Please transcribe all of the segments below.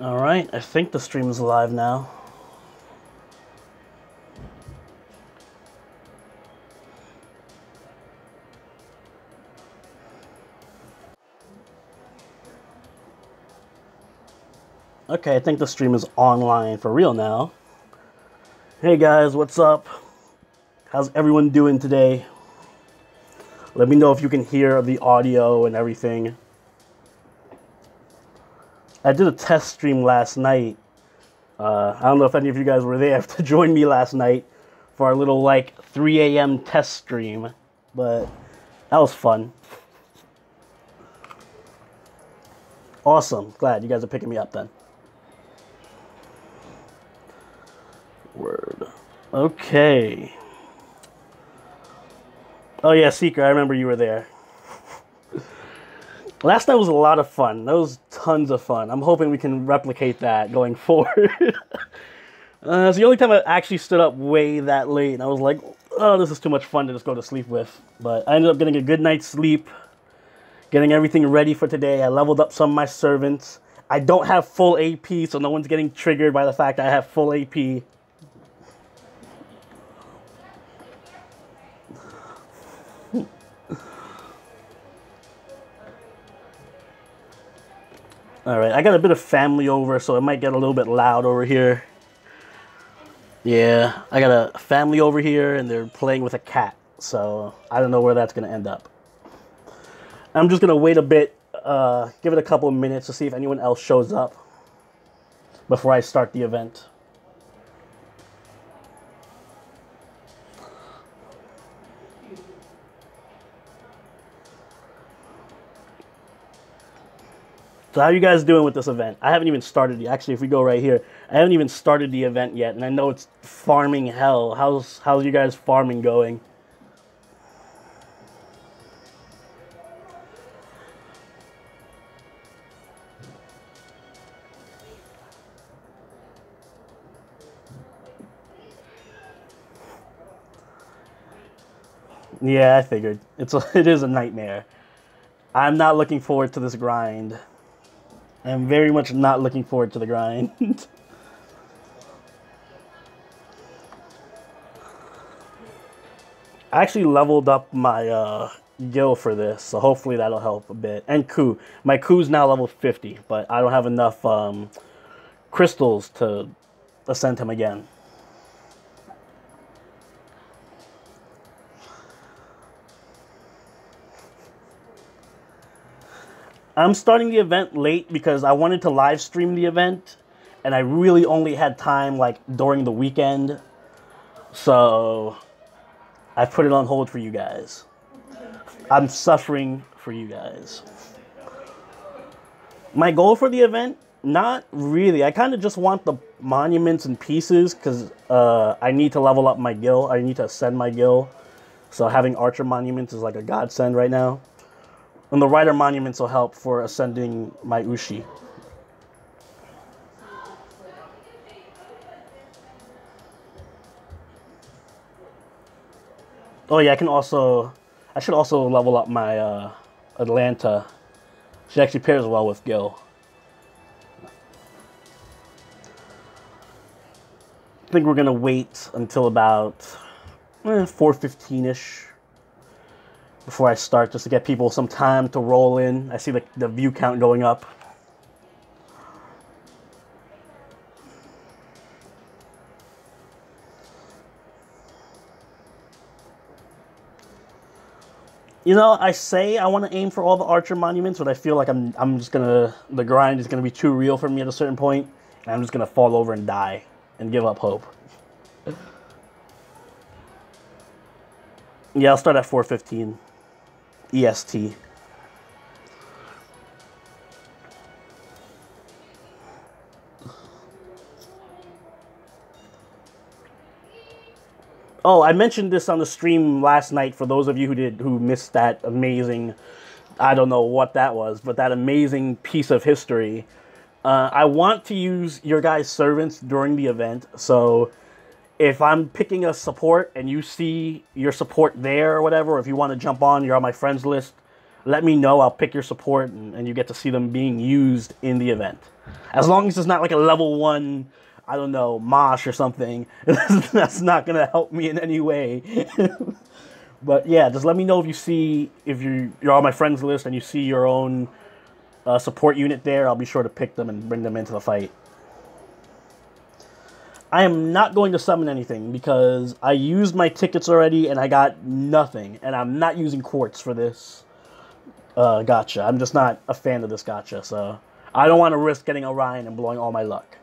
Alright, I think the stream is live now. Okay, I think the stream is online for real now. Hey guys, what's up? How's everyone doing today? Let me know if you can hear the audio and everything. I did a test stream last night. I don't know if any of you guys were there to join me last night for our little, 3 a.m. test stream. But that was fun. Awesome. Glad you guys are picking me up then. Word. Okay. Oh yeah, Seeker, I remember you were there. Last night was a lot of fun. That was tons of fun. I'm hoping we can replicate that going forward. It's the only time I actually stood up way that late, and I was like, oh, this is too much fun to just go to sleep with. But I ended up getting a good night's sleep, getting everything ready for today. I leveled up some of my servants. I don't have full AP, so no one's getting triggered by the fact that I have full AP. Alright, I got a bit of family over, so it might get a little bit loud over here. Yeah, I got a family over here, and they're playing with a cat, so I don't know where that's going to end up. I'm just going to wait a bit, give it a couple of minutes to see if anyone else shows up before I start the event. So how are you guys doing with this event? I haven't even started. Actually, if we go right here, I haven't even started the event yet, and I know it's farming hell. How's you guys farming going? Yeah, I figured. It is a nightmare. I'm not looking forward to this grind. I'm very much not looking forward to the grind. I actually leveled up my gil for this, so hopefully that'll help a bit. And coup. My coup's now level 50, but I don't have enough crystals to ascend him again. I'm starting the event late because I wanted to live stream the event, and I really only had time during the weekend, so I put it on hold for you guys. I'm suffering for you guys. My goal for the event, not really. I kind of just want the monuments and pieces because I need to level up my gil. I need to ascend my gil, so having archer monuments is like a godsend right now. And the rider monuments will help for ascending my Ushi. Oh yeah, I should also level up my Atlanta. She actually pairs well with Gil. I think we're gonna wait until about 4:15ish. Before I start, just to get people some time to roll in. I see the view count going up. You know, I say I want to aim for all the archer monuments, but I feel like I'm just gonna, the grind is gonna be too real for me at a certain point, and I'm just gonna fall over and die and give up hope. Yeah, I'll start at 4:15 EST. Oh, I mentioned this on the stream last night for those of you who missed that amazing, I don't know what that was, but that amazing piece of history. I want to use your guys' servants during the event, so if I'm picking a support and you see your support there or whatever, or if you want to jump on, you're on my friends list, let me know. I'll pick your support, and you get to see them being used in the event. As long as it's not like a level 1, I don't know, mosh or something, that's not going to help me in any way. But yeah, just let me know if you see, if you're on my friends list and you see your own support unit there. I'll be sure to pick them and bring them into the fight. I am not going to summon anything because I used my tickets already and I got nothing. And I'm not using quartz for this gacha. I'm just not a fan of this gacha, so I don't want to risk getting Orion and blowing all my luck.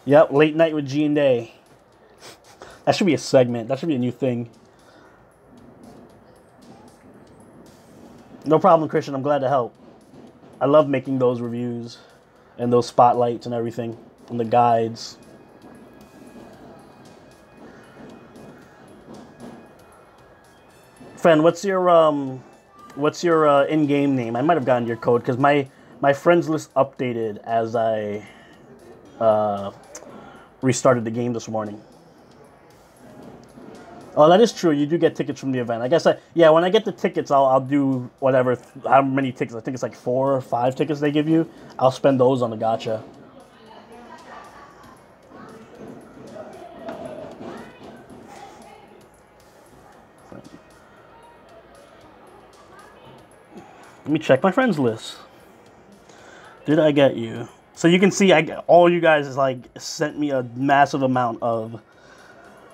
Yep, late night with G and Day. That should be a segment. That should be a new thing. No problem, Christian. I'm glad to help. I love making those reviews and those spotlights and everything and the guides. Friend, what's your in-game name? I might have gotten your code because my friends list updated as I restarted the game this morning. Oh, that is true. You do get tickets from the event. I guess yeah, when I get the tickets, I'll do whatever, how many tickets. I think it's like 4 or 5 tickets they give you. I'll spend those on the gacha. Let me check my friends list. Did I get you? So you can see all you guys like sent me a massive amount of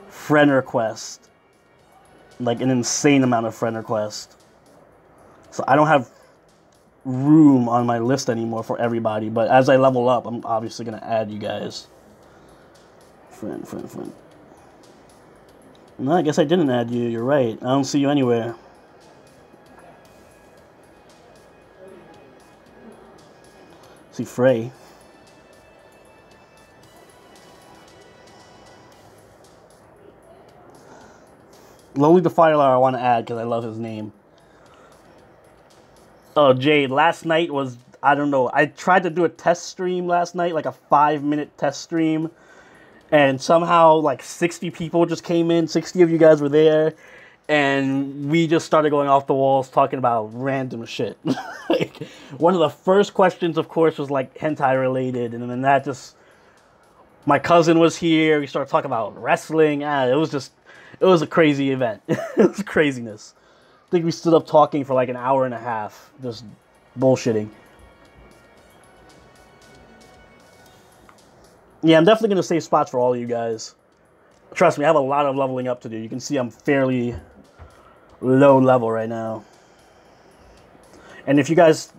friend requests. Like an insane amount of friend requests. So I don't have room on my list anymore for everybody. But as I level up, I'm obviously going to add you guys. Friend. No, I guess I didn't add you. You're right. I don't see you anywhere. See Frey. Lonely Defiler I want to add because I love his name. Oh, Jade, last night was, I don't know, I tried to do a test stream last night, like a 5-minute test stream, and somehow like 60 people just came in, 60 of you guys were there, and we just started going off the walls talking about random shit. Like, one of the first questions, of course, was like hentai related, and then that just, my cousin was here, we started talking about wrestling, it was a crazy event. It was craziness. I think we stood up talking for like an hour and a half, just bullshitting. Yeah, I'm definitely going to save spots for all of you guys. Trust me, I have a lot of leveling up to do. You can see I'm fairly low level right now. And if you guys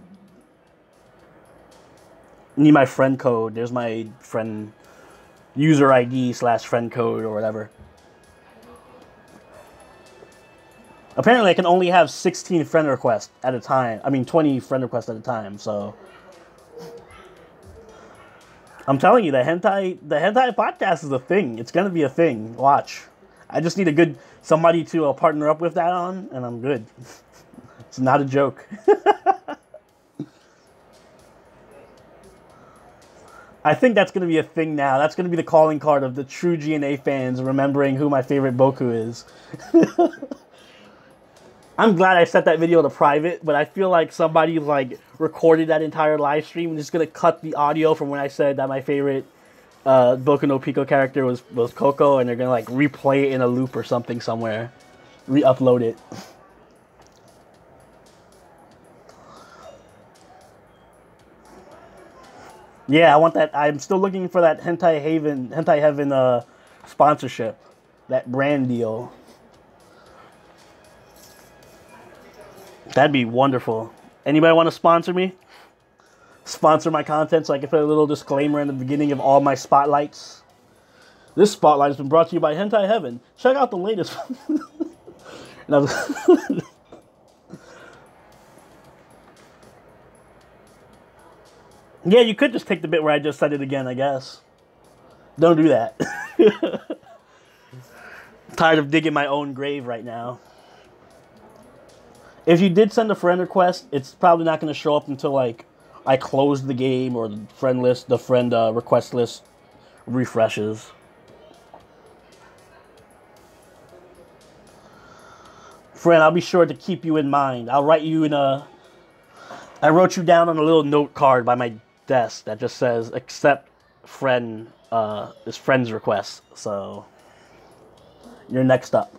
need my friend code, there's my friend user ID / friend code or whatever. Apparently, I can only have 16 friend requests at a time. I mean, 20 friend requests at a time, so. I'm telling you, the hentai podcast is a thing. It's going to be a thing. Watch. I just need somebody to partner up with that on, and I'm good. It's not a joke. I think that's going to be a thing now. That's going to be the calling card of the true GNA fans remembering who my favorite Boku is. I'm glad I set that video to private, but I feel like somebody like recorded that entire live stream and just gonna cut the audio from when I said that my favorite Boku no Pico character was Coco, and they're gonna like replay it in a loop or something somewhere, re-upload it. Yeah, I want that. I'm still looking for that Hentai Heaven sponsorship, that brand deal. That'd be wonderful. Anybody want to sponsor me? Sponsor my content so I can put a little disclaimer in the beginning of all my spotlights. This spotlight has been brought to you by Hentai Heaven. Check out the latest. Yeah, you could just take the bit where I just said it again, I guess. Don't do that. Tired of digging my own grave right now. If you did send a friend request, it's probably not going to show up until like I close the game or the friend request list refreshes. Friend, I'll be sure to keep you in mind. I'll write you in a... I wrote you down on a little note card by my desk that just says, accept friend, is friend's request. So, you're next up.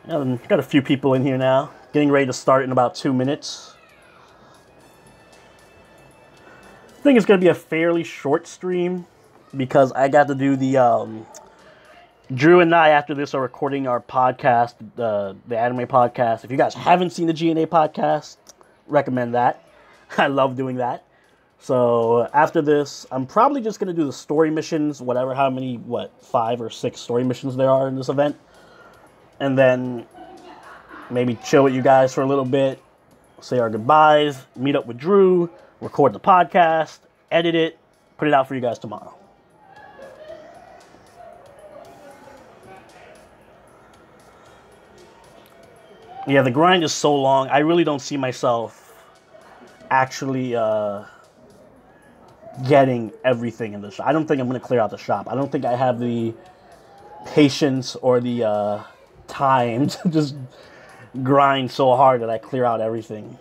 Got a few people in here now. Getting ready to start in about 2 minutes. I think it's going to be a fairly short stream because I got to do the... Drew and I, after this, are recording our podcast, the anime podcast. If you guys haven't seen the GNA podcast, recommend that. I love doing that. So after this, I'm probably just going to do the story missions, whatever, how many, 5 or 6 story missions there are in this event. And then maybe chill with you guys for a little bit, say our goodbyes, meet up with Drew, record the podcast, edit it, put it out for you guys tomorrow. Yeah, the grind is so long. I really don't see myself actually getting everything in the shop. I don't think I'm going to clear out the shop. I don't think I have the patience or the time to just grind so hard that I clear out everything.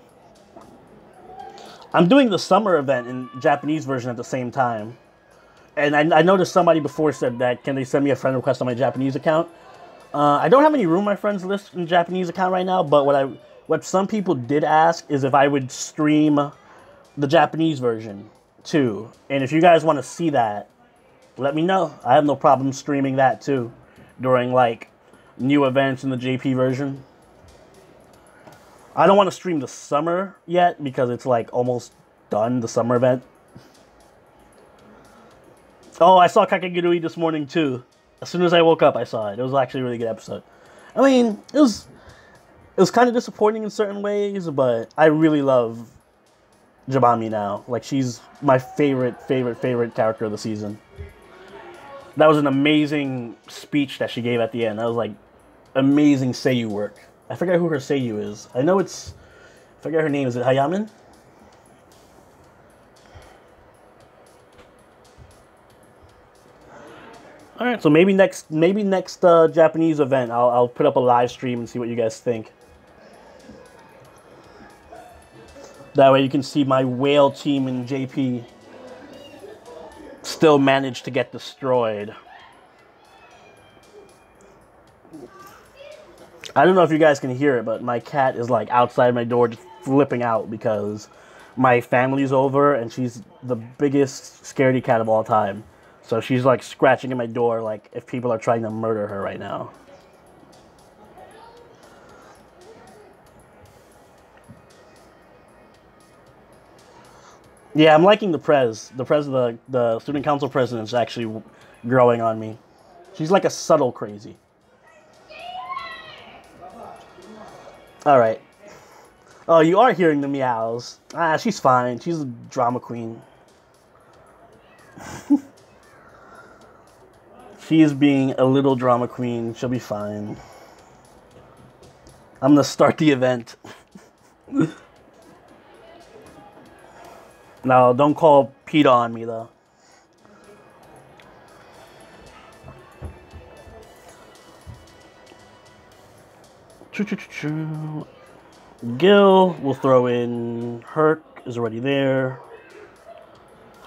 I'm doing the summer event in Japanese version at the same time. And I noticed somebody before said that, can they send me a friend request on my Japanese account? I don't have any room on my friends list in Japanese account right now, but what some people did ask is if I would stream the Japanese version too. And if you guys want to see that, let me know. I have no problem streaming that too during like new events in the JP version. I don't want to stream the summer yet because it's like almost done, the summer event. Oh, I saw Kakegurui this morning too. As soon as I woke up, I saw it. It was actually a really good episode. I mean, it was kind of disappointing in certain ways, but I really love Jabami now. Like, she's my favorite character of the season. That was an amazing speech that she gave at the end. That was like amazing seiyuu work. I forget who her seiyuu is. I know it's... I forget her name. Is it Hayamin? All right, so maybe next Japanese event, I'll put up a live stream and see what you guys think. That way you can see my whale team in JP still manage to get destroyed. I don't know if you guys can hear it, but my cat is like outside my door just flipping out because my family's over and she's the biggest scaredy cat of all time. So she's like scratching at my door like if people are trying to murder her right now. Yeah, I'm liking the Prez. The student council president is actually growing on me. She's like a subtle crazy. All right. Oh, you are hearing the meows. Ah, she's fine. She's a drama queen. She is being a little drama queen. She'll be fine. I'm gonna start the event. No, don't call PETA on me, though. Gil, we'll throw in. Herc is already there.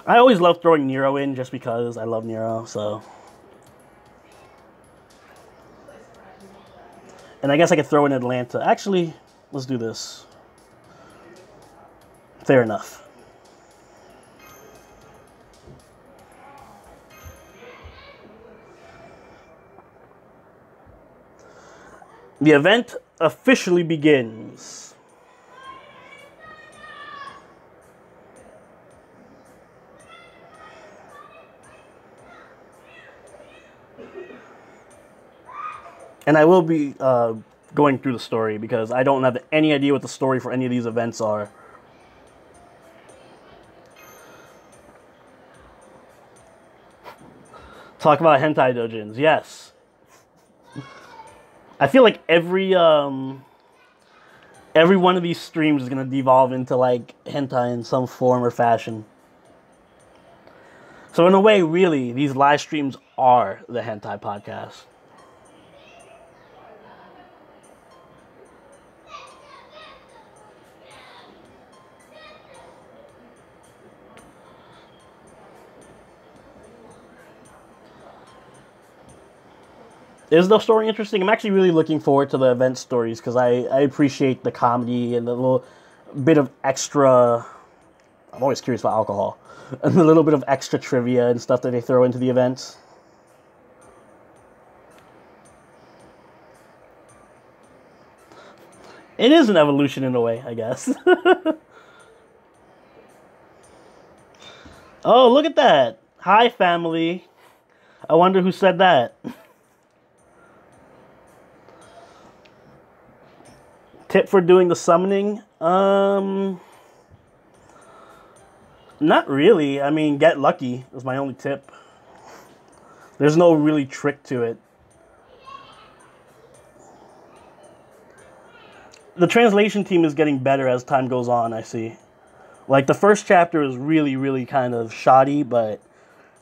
I always love throwing Nero in just because I love Nero, so. And I guess I could throw in Atlanta. Actually, let's do this. Fair enough. The event officially begins. And I will be going through the story because I don't have any idea what the story for any of these events are. Talk about hentai dojins, yes. I feel like every one of these streams is gonna devolve into like hentai in some form or fashion. So in a way, really, these live streams are the hentai podcast. Is the story interesting? I'm actually really looking forward to the event stories because I appreciate the comedy and the little bit of extra. I'm always curious about alcohol and a little bit of extra trivia and stuff that they throw into the events. It is an evolution in a way, I guess. Oh, look at that. Hi, family. I wonder who said that. Tip for doing the summoning? Not really. I mean, get lucky is my only tip. There's no really trick to it. The translation team is getting better as time goes on, I see. Like, the first chapter is really, really kind of shoddy, but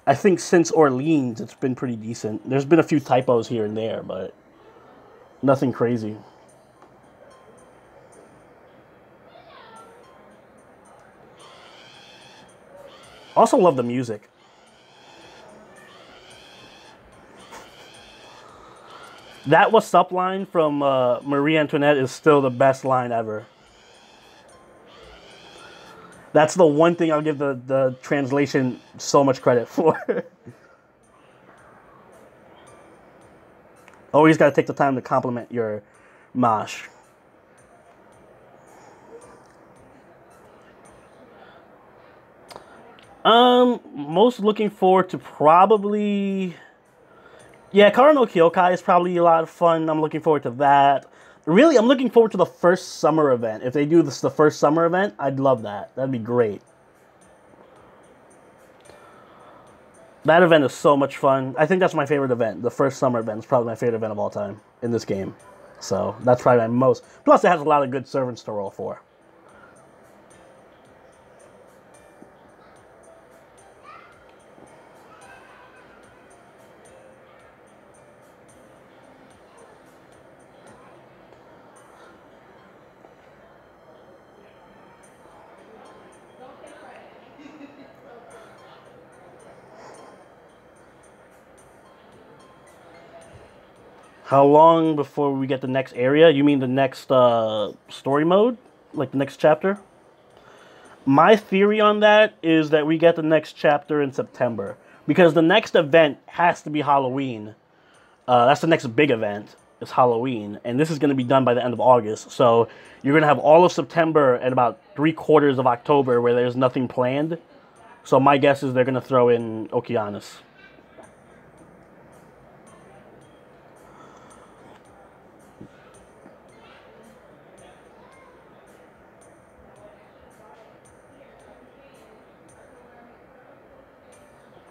I think since Orleans, it's been pretty decent. There's been a few typos here and there, but nothing crazy. Also love the music. That "What's Up" line from Marie Antoinette is still the best line ever. That's the one thing I'll give the translation so much credit for. Always got to take the time to compliment your mosh. Most looking forward to probably... Yeah, Kara no Kyokai is probably a lot of fun. I'm looking forward to that. Really, I'm looking forward to the first summer event. If they do this, the first summer event, I'd love that. That'd be great. That event is so much fun. I think that's my favorite event. The first summer event is probably my favorite event of all time in this game. So that's probably my most... Plus, it has a lot of good servants to roll for. How long before we get the next area? You mean the next story mode? Like the next chapter? My theory on that is that we get the next chapter in September. Because the next event has to be Halloween. That's the next big event. It's Halloween. And this is going to be done by the end of August. So you're going to have all of September and about 3/4 of October where there's nothing planned. So my guess is they're going to throw in Okeanos.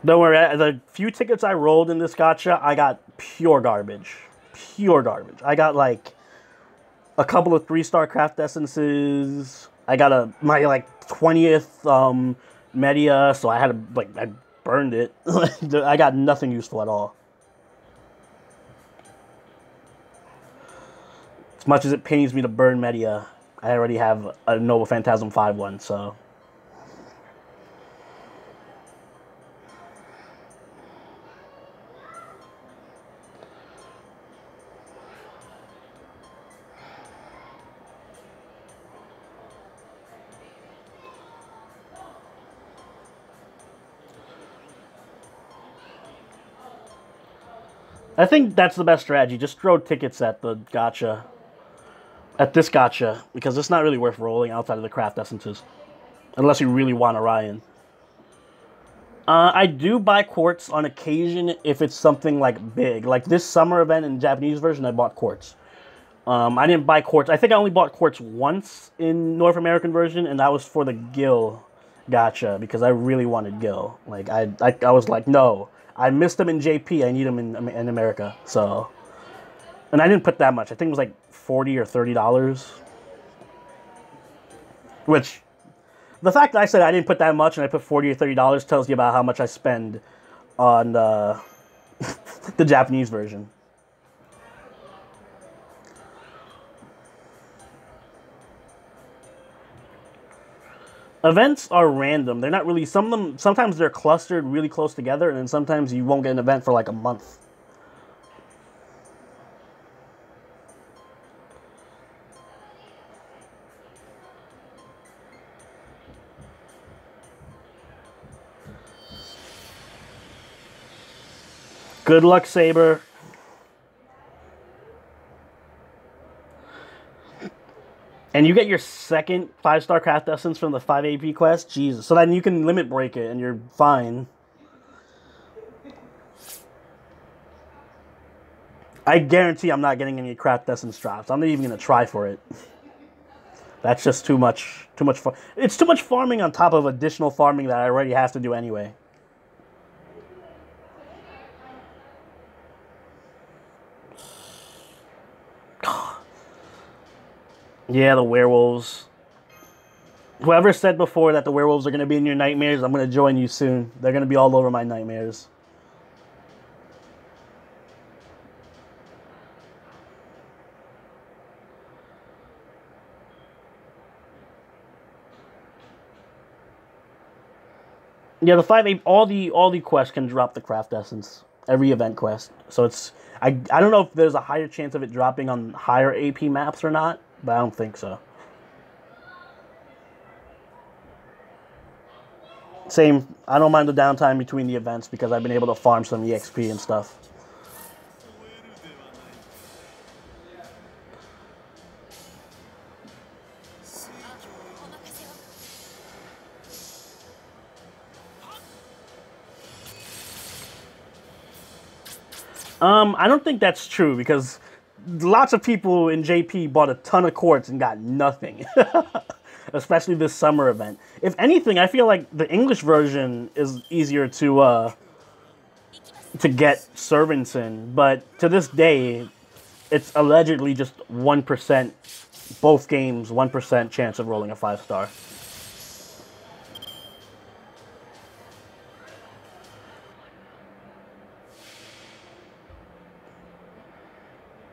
Don't worry, the few tickets I rolled in this gacha, I got pure garbage. Pure garbage. I got like a couple of 3-star craft essences. I got my like 20th media, so I had to I burned it. I got nothing useful at all. As much as it pains me to burn media, I already have a Nova Phantasm 5 one, so... I think that's the best strategy. Just throw tickets at the gacha. At this gacha. Because it's not really worth rolling outside of the craft essences. Unless you really want Orion. I do buy quartz on occasion if it's something like big. Like this summer event in Japanese version, I bought quartz. I didn't buy quartz. I think I only bought quartz once in North American version. And that was for the Gil gacha. Because I really wanted Gil. Like I was like, no. I missed them in JP. I need them in America. So, and I didn't put that much. I think it was like $40 or $30. Which, The fact that I said I didn't put that much and I put $40 or $30 tells you about how much I spend on the Japanese version. Events are random. They're not really. Some of them. Sometimes they're clustered really close together, and then sometimes you won't get an event for like a month. Good luck, Saber. And you get your second 5-star craft essence from the 5 AP quest? Jesus. So then you can limit break it and you're fine. I guarantee I'm not getting any craft essence drops. I'm not even going to try for it. That's just too much. It's too much farming on top of additional farming that I already have to do anyway. Yeah, the werewolves. Whoever said before that the werewolves are going to be in your nightmares, I'm going to join you soon. They're going to be all over my nightmares. Yeah, the 5 all the quests can drop the craft essence. Every event quest. So it's I don't know if there's a higher chance of it dropping on higher AP maps or not, but I don't think so. Same, I don't mind the downtime between the events because I've been able to farm some EXP and stuff. I don't think that's true because lots of people in JP bought a ton of quartz and got nothing. Especially this summer event. If anything, I feel like the English version is easier to get servants in, but to this day, it's allegedly just 1%, both games, 1% chance of rolling a 5-star.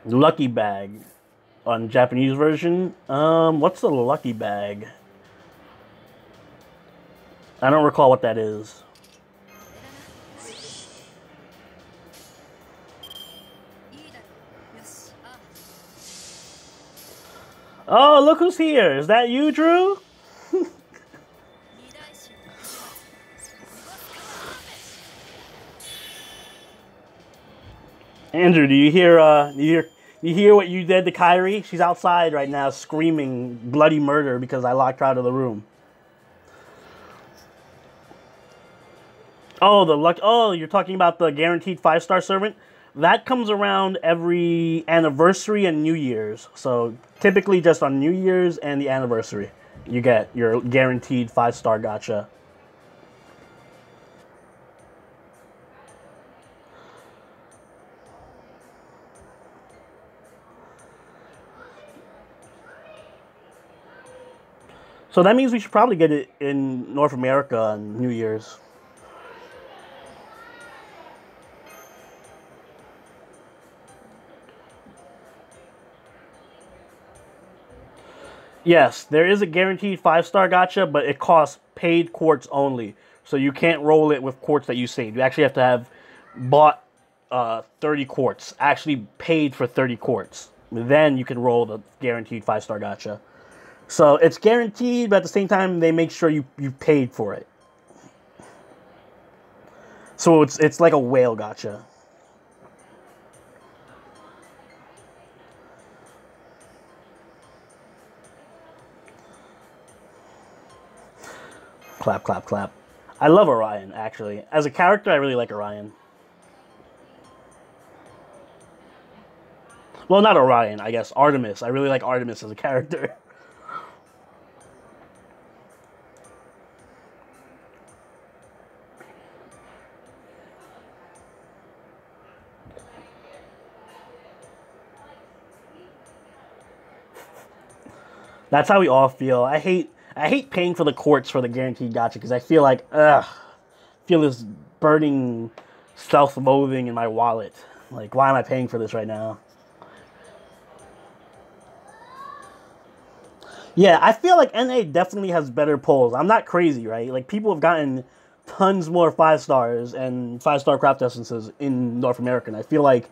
Lucky bag on Japanese version. What's the lucky bag? I don't recall what that is. Oh, look who's here. Is that you, Drew? Andrew, do you hear what you did to Kyrie? She's outside right now screaming bloody murder because I locked her out of the room. Oh, you're talking about the guaranteed 5-star servant? That comes around every anniversary and New Year's. So typically just on New Year's and the anniversary, you get your guaranteed 5-star gacha. So that means we should probably get it in North America on New Year's. Yes, there is a guaranteed 5-star gacha, but it costs paid quartz only. So you can't roll it with quartz that you saved. You actually have to have bought 30 quartz, actually paid for 30 quartz. Then you can roll the guaranteed 5-star gacha. So it's guaranteed, but at the same time, they make sure you paid for it. So it's like a whale gacha. Clap, clap, clap. I love Orion, actually. As a character, I really like Orion. Well, not Orion, I guess. Artemis. I really like Artemis as a character. That's how we all feel. I hate paying for the quartz for the guaranteed gacha because I feel like, ugh, I feel this burning self-loathing in my wallet. Like, why am I paying for this right now? Yeah, I feel like NA definitely has better polls. I'm not crazy, right? Like, people have gotten tons more 5 stars and 5-star craft essences in North America, and I feel like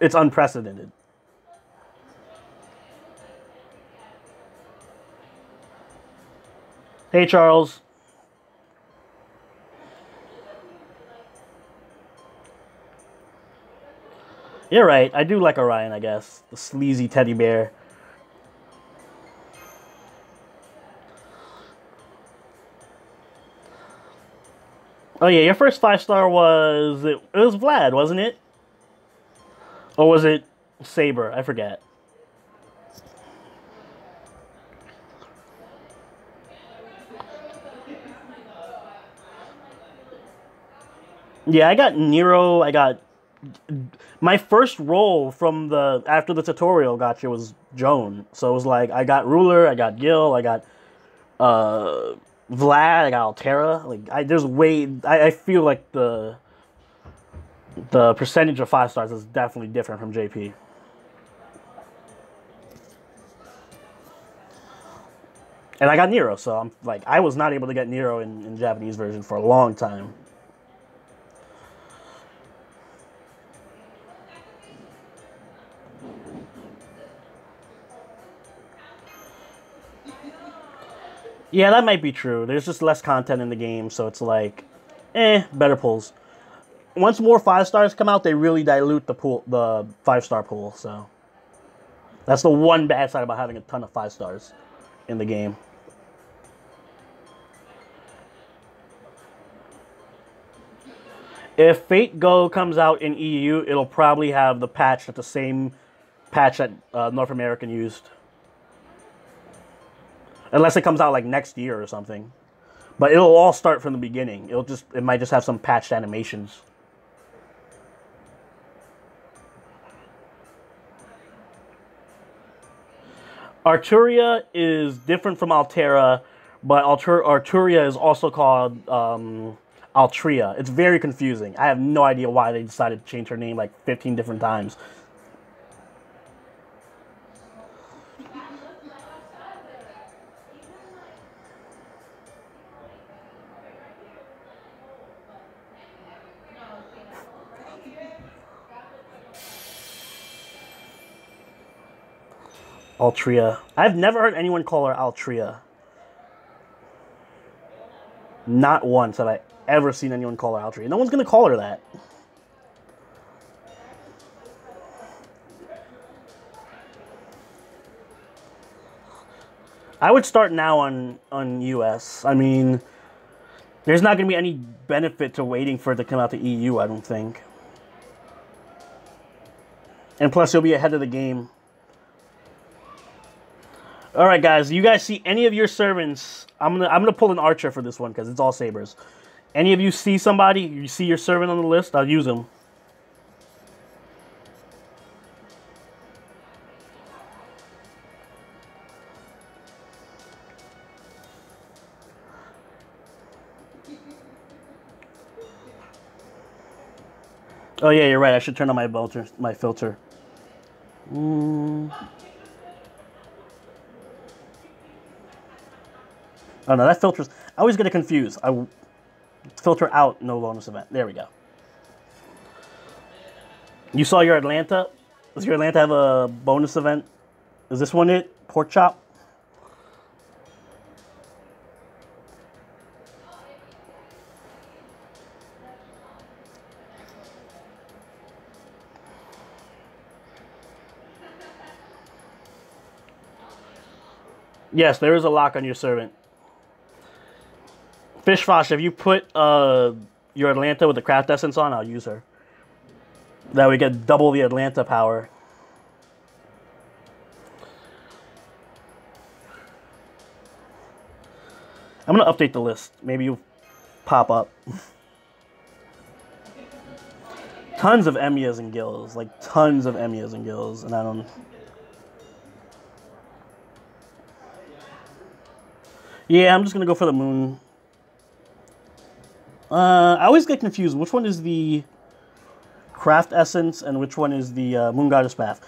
it's unprecedented. Hey, Charles. You're right. I do like Orion, I guess. The sleazy teddy bear. Oh yeah, your first 5-star was it was Vlad, wasn't it? Or was it Saber? I forget. Yeah, I got Nero. I got my first roll from the after the tutorial gotcha was Joan. So it was like I got Ruler, I got Gil, I got uh Vlad, I got Altera. Like there's way I feel like the percentage of 5 stars is definitely different from JP. And I got Nero, so I'm like I was not able to get Nero in Japanese version for a long time. Yeah, that might be true. There's just less content in the game, so it's like, better pulls. Once more 5 stars come out, they really dilute the 5-star pool. So that's the one bad side about having a ton of 5 stars in the game. If Fate Go comes out in EU, it'll probably have the patch the same patch that North American used. Unless it comes out like next year or something. But it'll all start from the beginning. It might just have some patched animations. Arturia is different from Altera, but Arturia is also called Altria. It's very confusing. I have no idea why they decided to change her name like 15 different times. Altria. I've never heard anyone call her Altria. Not once have I ever seen anyone call her Altria. No one's going to call her that. I would start now on US. I mean, there's not going to be any benefit to waiting for it to come out to EU, I don't think. And plus, you'll be ahead of the game. All right, guys. You guys see any of your servants? I'm gonna pull an archer for this one because it's all sabers. Any of you see somebody? You see your servant on the list? I'll use him. Oh yeah, you're right. I should turn on my filter. Oh no, that filters. I always get it confused. I filter out no bonus event. There we go. You saw your Atlanta? Does your Atlanta have a bonus event? Is this one it? Pork chop? Yes, there is a lock on your servant. Fish Fosh, if you put your Atlanta with the craft essence on, I'll use her. That we get double the Atlanta power. I'm gonna update the list. Maybe you'll pop up. Tons of Emias and Gills, like tons of Emias and Gills, and I don't. Yeah, I'm just gonna go for the moon. I always get confused. Which one is the craft essence and which one is the moon goddess path?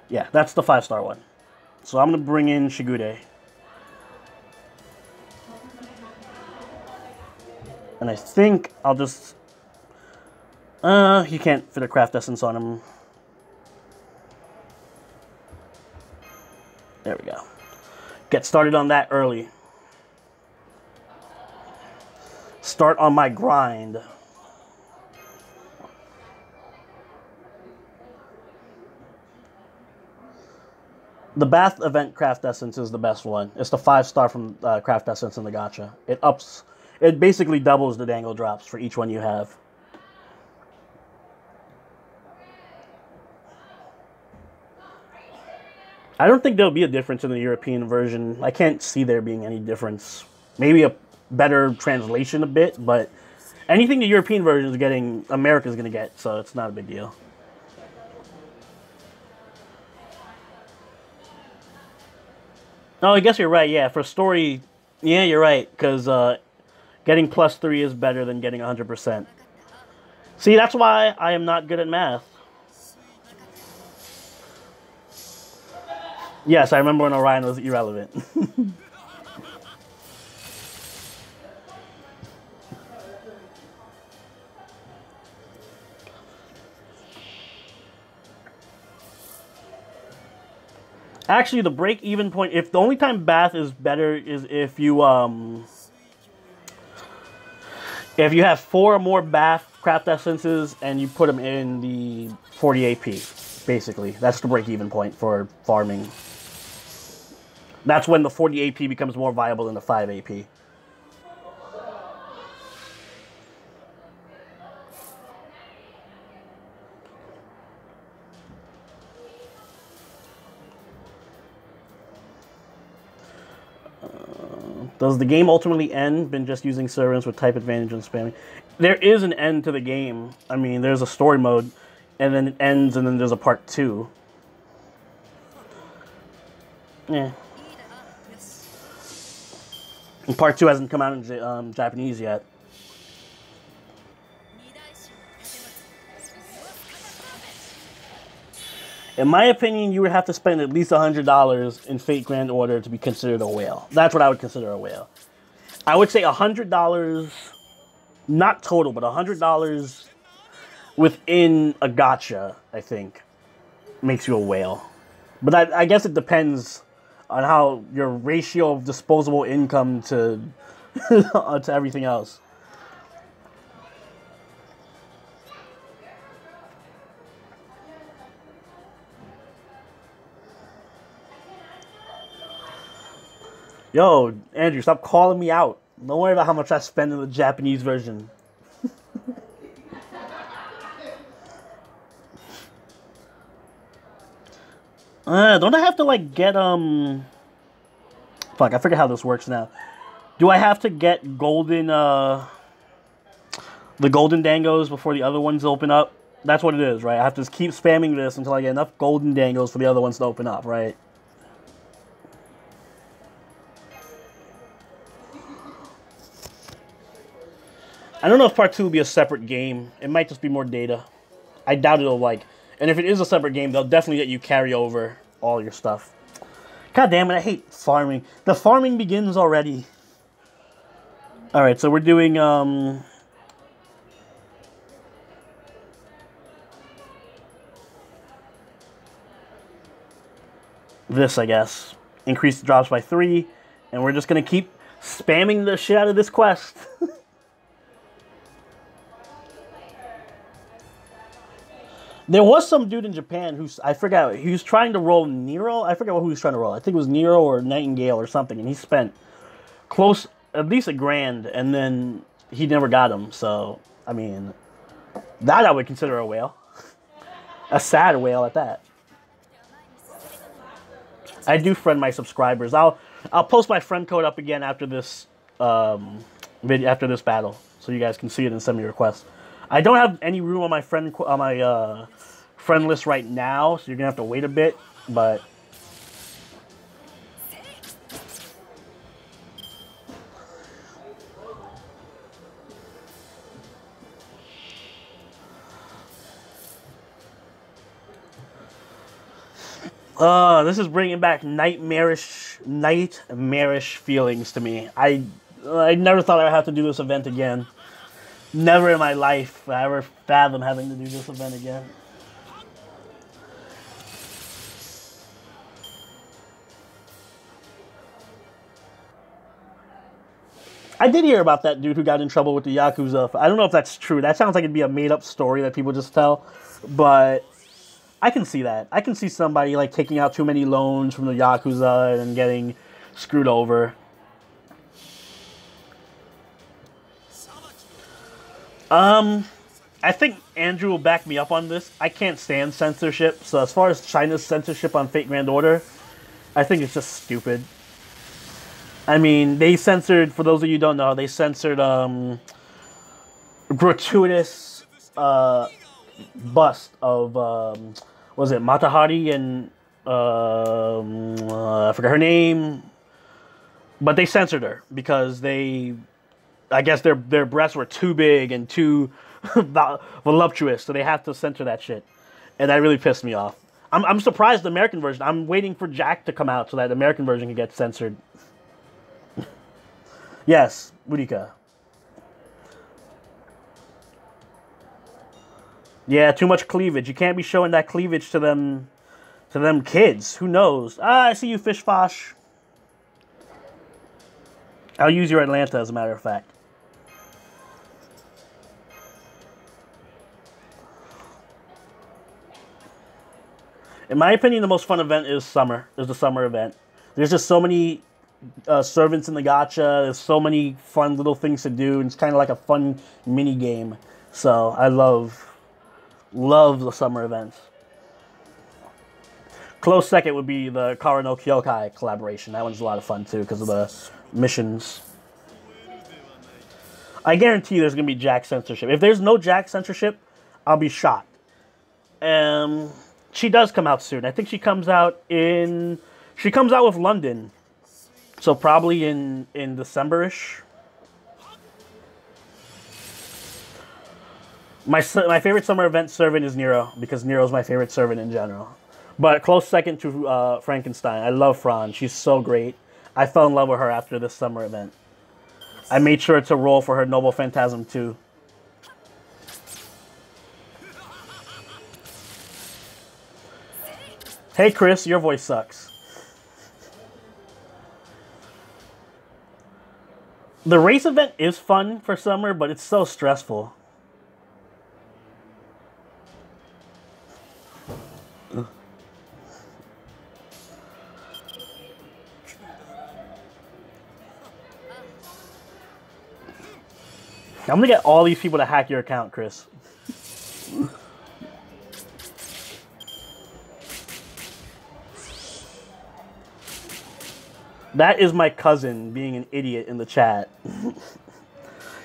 Yeah, that's the 5-star one. So I'm gonna bring in Shigude. And I think I'll just... he can't fit a craft essence on him. There we go. Get started on that early. Start on my grind. The Bath Event Craft Essence is the best one. It's the 5-star from Craft Essence in the gacha. It basically doubles the dangle drops for each one you have. I don't think there'll be a difference in the European version. I can't see there being any difference. Maybe a better translation a bit, but anything the European version is getting, America's going to get, so it's not a big deal. Oh, I guess you're right, yeah. For story, yeah, you're right, because getting +3 is better than getting 100%. See, that's why I am not good at math. Yes, I remember when Orion was irrelevant. Actually, the break-even point, if the only time Bath is better is if you have 4 or more Bath craft essences and you put them in the 40 AP, basically. That's the break-even point for farming. That's when the 40 AP becomes more viable than the 5 AP. Does the game ultimately end? Been just using servants with type advantage and spamming? There is an end to the game. I mean, there's a story mode, and then it ends, and then there's a part 2. Yeah. And part 2 hasn't come out in Japanese yet. In my opinion, you would have to spend at least $100 in Fate Grand Order to be considered a whale. That's what I would consider a whale. I would say $100, not total, but $100 within a gacha, I think, makes you a whale. But I guess it depends on how your ratio of disposable income to to everything else. Yo, Andrew, stop calling me out. Don't worry about how much I spend in the Japanese version. Don't I have to, like, get, Fuck, I forget how this works now. Do I have to get golden, the golden dangos before the other ones open up? That's what it is, right? I have to just keep spamming this until I get enough golden dangos for the other ones to open up, right? I don't know if part 2 will be a separate game. It might just be more data. I doubt it'll, like... And if it is a separate game, they'll definitely let you carry over all your stuff. God damn it, I hate farming. The farming begins already. Alright, so we're doing, this, I guess. Increase the drops by 3. And we're just gonna keep spamming the shit out of this quest. There was some dude in Japan who's, I forgot, he was trying to roll Nero. I forget who he was trying to roll. I think it was Nero or Nightingale or something. And he spent close, at least $1,000, and then he never got him. So, I mean, that I would consider a whale. A sad whale at that. I do friend my subscribers. I'll post my friend code up again after this video, after this battle, so you guys can see it and send me requests. I don't have any room on my friend list right now, so you're gonna have to wait a bit. But This is bringing back nightmarish feelings to me. I never thought I would have to do this event again. Never in my life would I ever fathom having to do this event again. I did hear about that dude who got in trouble with the Yakuza. I don't know if that's true. That sounds like it'd be a made-up story that people just tell. But I can see that. I can see somebody like taking out too many loans from the Yakuza and getting screwed over. I think Andrew will back me up on this. I can't stand censorship. So as far as China's censorship on Fate Grand Order, I think it's just stupid. I mean, they censored, for those of you who don't know, they censored gratuitous bust of, was it Matahari and, I forgot her name, but they censored her because I guess their breasts were too big and too voluptuous, so they have to censor that shit. And that really pissed me off. I'm surprised the American version, I'm waiting for Jack to come out so that the American version can get censored. Yes, Budika. Yeah, too much cleavage. You can't be showing that cleavage to them kids. Who knows? Ah, I see you, Fish Fosh. I'll use your Atlanta, as a matter of fact. In my opinion, the most fun event is the summer event. There's just so many servants in the gacha. There's so many fun little things to do. And it's kind of like a fun mini game. So I love the summer events. Close second would be the Kara no Kyokai collaboration. That one's a lot of fun too because of the missions. I guarantee there's gonna be Jack censorship. If there's no Jack censorship, I'll be shocked. She does come out soon. I think she comes out with London. So probably in December-ish. My favorite summer event servant is Nero, because Nero's my favorite servant in general. But close second to Frankenstein. I love Fran. She's so great. I fell in love with her after this summer event. I made sure to roll for her Noble Phantasm too. Hey Chris, your voice sucks. The race event is fun for summer, but it's so stressful. I'm gonna get all these people to hack your account, Chris. That is my cousin being an idiot in the chat.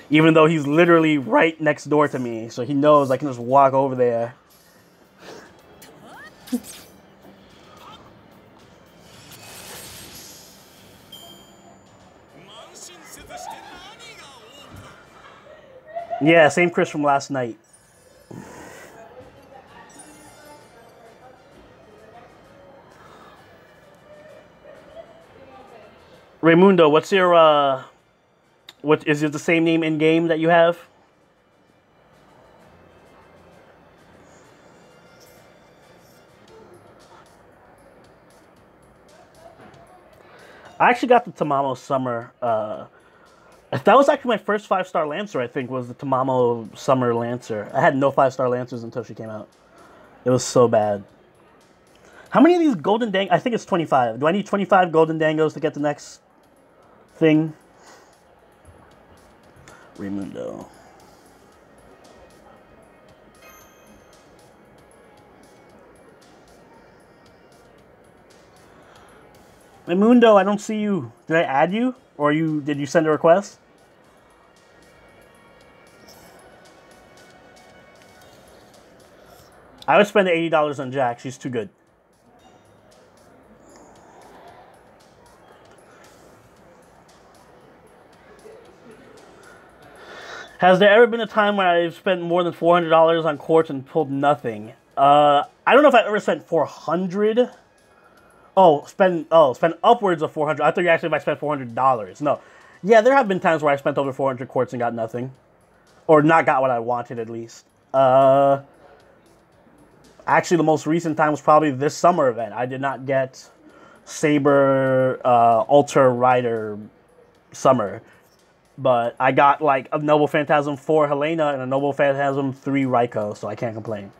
Even though he's literally right next door to me, so he knows I can just walk over there. Yeah, same Chris from last night. Raymundo, what's your, what is it the same name in game that you have? I actually got the Tamamo Summer, that was actually my first 5-star Lancer, I think, was the Tamamo Summer Lancer. I had no 5-star Lancers until she came out. It was so bad. How many of these Golden Dang... I think it's 25. Do I need 25 Golden Dangos to get the next thing? Raymundo. Raymundo, I don't see you. Did I add you? Or did you send a request? I would spend the $80 on Jack. She's too good. Has there ever been a time where I've spent more than $400 on quartz and pulled nothing? I don't know if I've ever spent $400, spend upwards of 400. I thought you actually might spend $400. No, yeah, there have been times where I spent over 400 quartz and got nothing, or not got what I wanted at least. Actually, the most recent time was probably this summer event. I did not get Saber Ultra Rider Summer, but I got like a Noble Phantasm 4 Helena and a Noble Phantasm 3 Raikou, so I can't complain.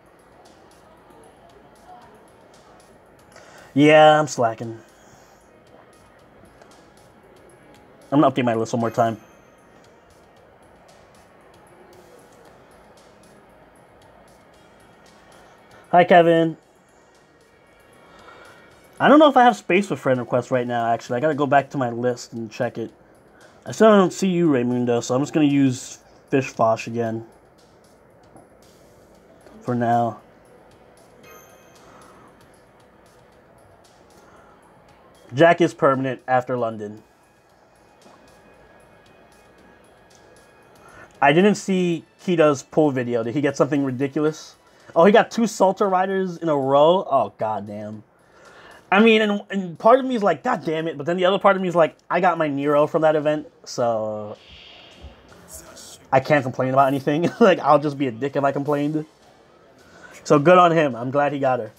Yeah, I'm slacking. I'm gonna update my list one more time. Hi, Kevin. I don't know if I have space for friend requests right now, actually. I gotta go back to my list and check it. I still don't see you, Raymundo, so I'm just gonna use Fish Fosh again. For now. Jack is permanent after London. I didn't see Kita's pull video. Did he get something ridiculous? Oh, he got 2 Salter Riders in a row? Oh, goddamn. I mean, and part of me is like, god damn it. But then the other part of me is like, I got my Nero from that event. So I can't complain about anything. Like, I'll just be a dick if I complained. So good on him. I'm glad he got her.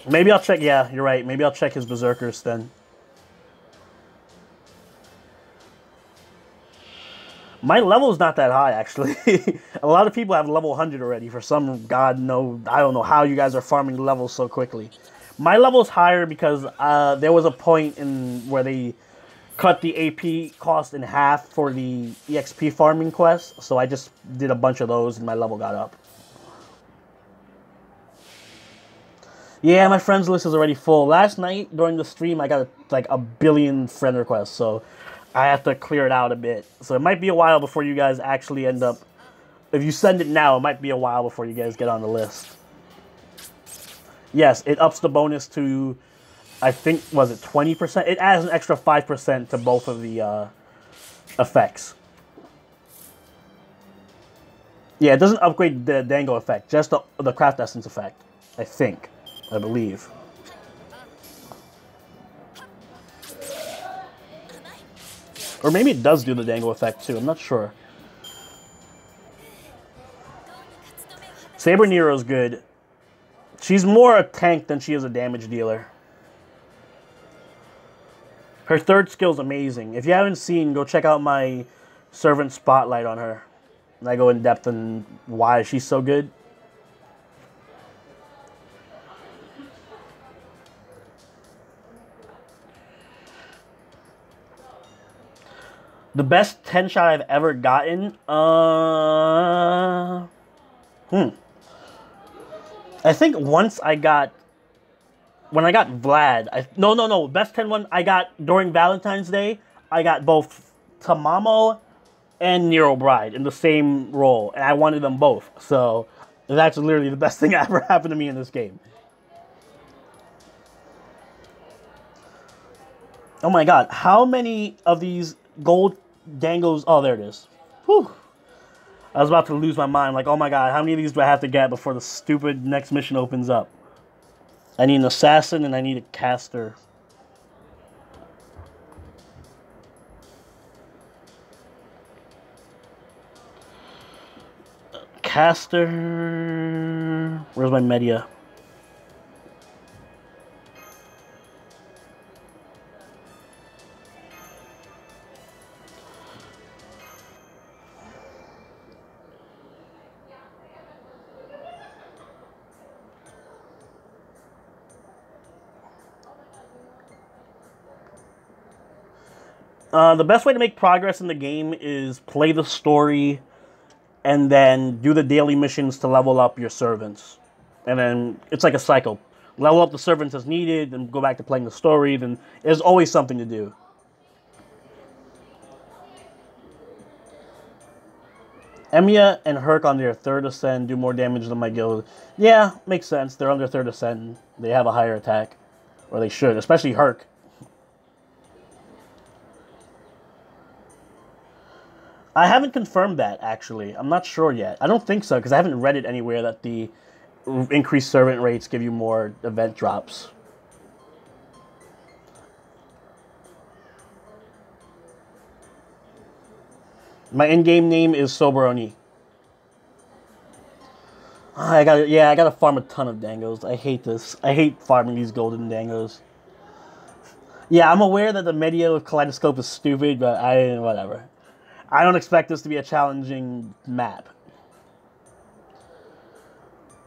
Maybe I'll check. Yeah, you're right. Maybe I'll check his Berserkers then. My level is not that high, actually. A lot of people have level 100 already. For some, God, no, I don't know how you guys are farming levels so quickly. My level is higher because there was a point in where they cut the AP cost in half for the EXP farming quest. So I just did a bunch of those and my level got up. Yeah, my friends list is already full. Last night during the stream, I got like a billion friend requests, so I have to clear it out a bit. So it might be a while before you guys actually end up... If you send it now, it might be a while before you guys get on the list. Yes, it ups the bonus to, I think, was it 20%? It adds an extra 5% to both of the effects. Yeah, it doesn't upgrade the Dango effect, just the Craft Essence effect, I think. I believe. Or maybe it does do the Dango effect too, I'm not sure. Saber Nero's good. She's more a tank than she is a damage dealer. Her third skill's amazing. If you haven't seen, go check out my Servant Spotlight on her. And I go in depth on why she's so good. The best 10 shot I've ever gotten? I think once I got... When I got Vlad... No. Best 10 one I got during Valentine's Day. I got both Tamamo and Nero Bride in the same role. And I wanted them both. So that's literally the best thing that ever happened to me in this game. Oh my god. How many of these gold Dangos... Oh, there it is. Whew. I was about to lose my mind. Like, oh my god, how many of these do I have to get before the stupid next mission opens up? I need an assassin and I need a caster. Caster... Where's my media? The best way to make progress in the game is play the story and then do the daily missions to level up your servants. And then it's like a cycle. Level up the servants as needed, then go back to playing the story, then there's always something to do. Emiya and Herc on their third ascend do more damage than my guild. Yeah, makes sense. They're on their third ascend. They have a higher attack. Or they should, especially Herc. I haven't confirmed that, actually. I'm not sure yet. I don't think so, because I haven't read it anywhere that the increased servant rates give you more event drops. My in-game name is Soberoni. I gotta farm a ton of dangos. I hate this. I hate farming these golden dangos. Yeah, I'm aware that the Medio Kaleidoscope is stupid, but whatever. I don't expect this to be a challenging map.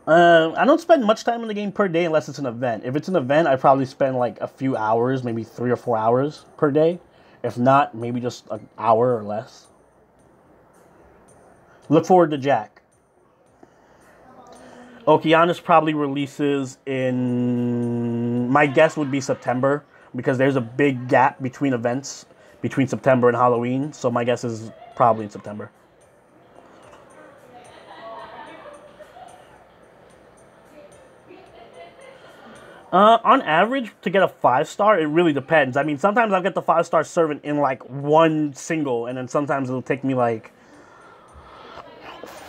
I don't spend much time in the game per day unless it's an event. If it's an event, I probably spend like a few hours, maybe 3 or 4 hours per day. If not, maybe just an hour or less. Look forward to Jack. Okeanos probably releases in, my guess would be September, because there's a big gap between events between September and Halloween, so my guess is probably in September. On average, to get a 5-star, it really depends. I mean, sometimes I'll get the 5-star servant in like one single, and then sometimes it'll take me like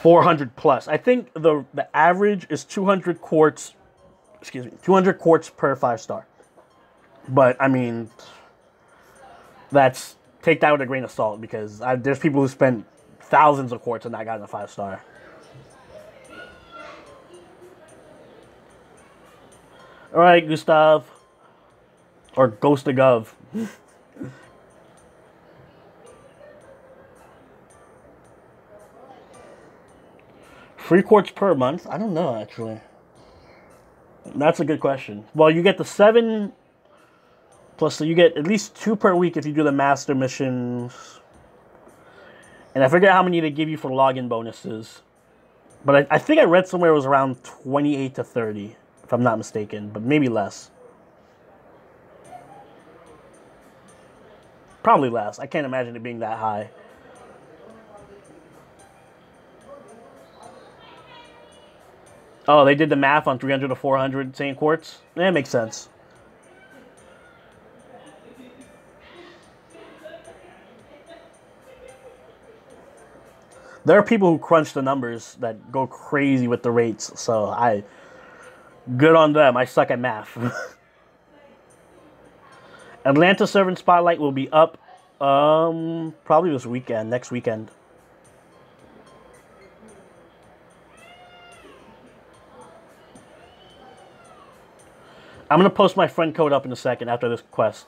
400 plus. I think the average is 200 quartz, 200 quartz per 5-star. But I mean, take that with a grain of salt, because there's people who spent thousands of quartz and not gotten a 5-star. All right, Gustav, or Ghost of Gov. Free quartz per month? I don't know, actually. That's a good question. Well, you get the 7, plus so you get at least 2 per week if you do the master missions. And I forget how many they give you for login bonuses. But I think I read somewhere it was around 28 to 30, if I'm not mistaken, but maybe less. Probably less. I can't imagine it being that high. Oh, they did the math on 300 to 400 Saint Quartz? That makes sense. There are people who crunch the numbers that go crazy with the rates, so good on them. I suck at math. Atlanta Servant Spotlight will be up probably this weekend, next weekend. I'm going to post my friend code up in a second after this quest.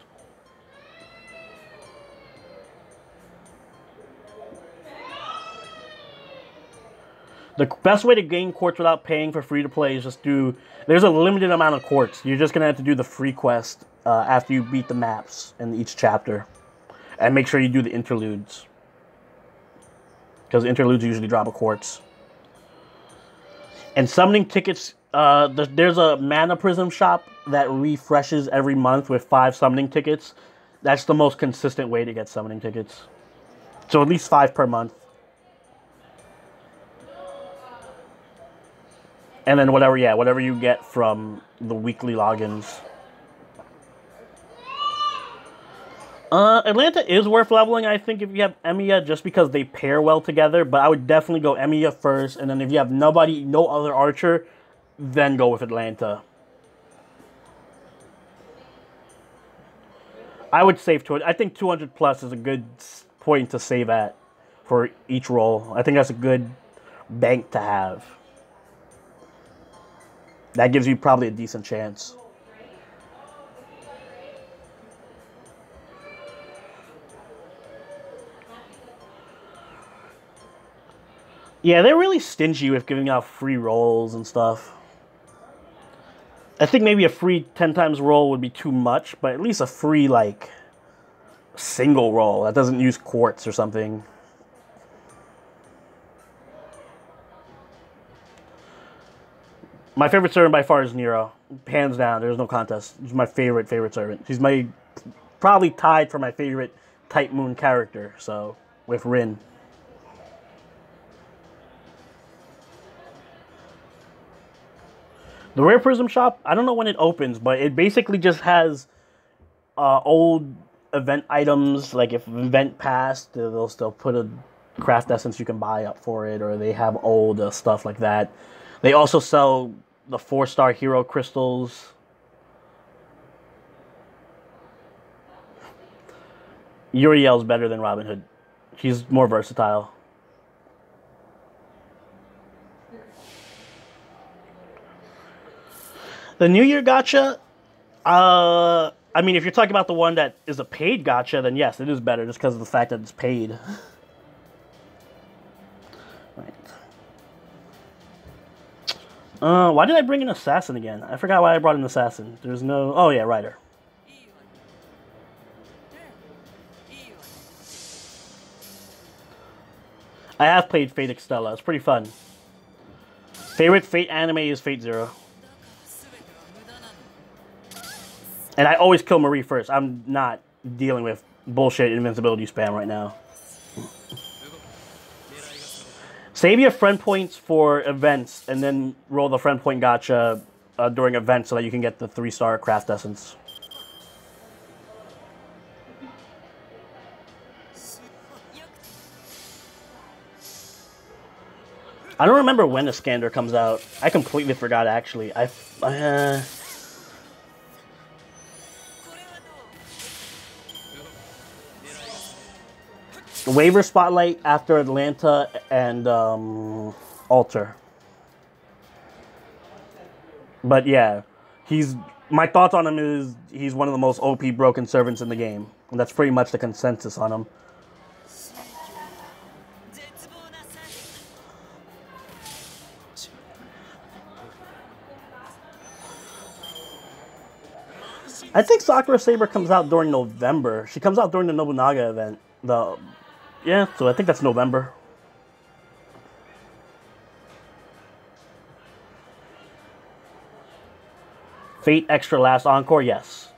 The best way to gain quartz without paying for free-to-play is just there's a limited amount of quartz. You're just going to have to do the free quest after you beat the maps in each chapter. And make sure you do the interludes. Because interludes usually drop a quartz. And summoning tickets, there's a Mana Prism shop that refreshes every month with 5 summoning tickets. That's the most consistent way to get summoning tickets. So at least 5 per month. And then whatever you get from the weekly logins. Atlanta is worth leveling, I think, if you have Emiya, just because they pair well together. But I would definitely go Emiya first, and then if you have no other archer, then go with Atlanta. I would save to it. I think 200 plus is a good point to save at for each roll. I think that's a good bank to have. That gives you probably a decent chance. Yeah, they're really stingy with giving out free rolls and stuff. I think maybe a free 10 times roll would be too much, but at least a free, like, single roll that doesn't use quartz or something. My favorite servant by far is Nero. Hands down, there's no contest. He's my favorite servant. He's probably tied for my favorite Type Moon character, so, with Rin. The Rare Prism shop, I don't know when it opens, but it basically just has old event items. Like if event passed, they'll still put craft essence you can buy up for it, or they have old stuff like that. They also sell the 4-star hero crystals. Uriel's better than Robin Hood. She's more versatile. The New Year gacha, I mean, if you're talking about the one that is a paid gacha, then yes, it is better just because of the fact that it's paid. Why did I bring an assassin again? I forgot why I brought an assassin. There's no... Oh, yeah, Rider. I have played Fate Extella. It's pretty fun. Favorite Fate anime is Fate Zero. And I always kill Marie first. I'm not dealing with bullshit invincibility spam right now. Save your friend points for events, and then roll the friend point gacha during events so that you can get the 3-star craft essence. I don't remember when Iskander comes out. I completely forgot, actually. Waiver Spotlight after Atlanta and Alter. But yeah, my thoughts on him is he's one of the most OP broken servants in the game. And that's pretty much the consensus on him. I think Sakura Saber comes out during November. She comes out during the Nobunaga event. Yeah, so I think that's November. Fate Extra Last Encore, yes.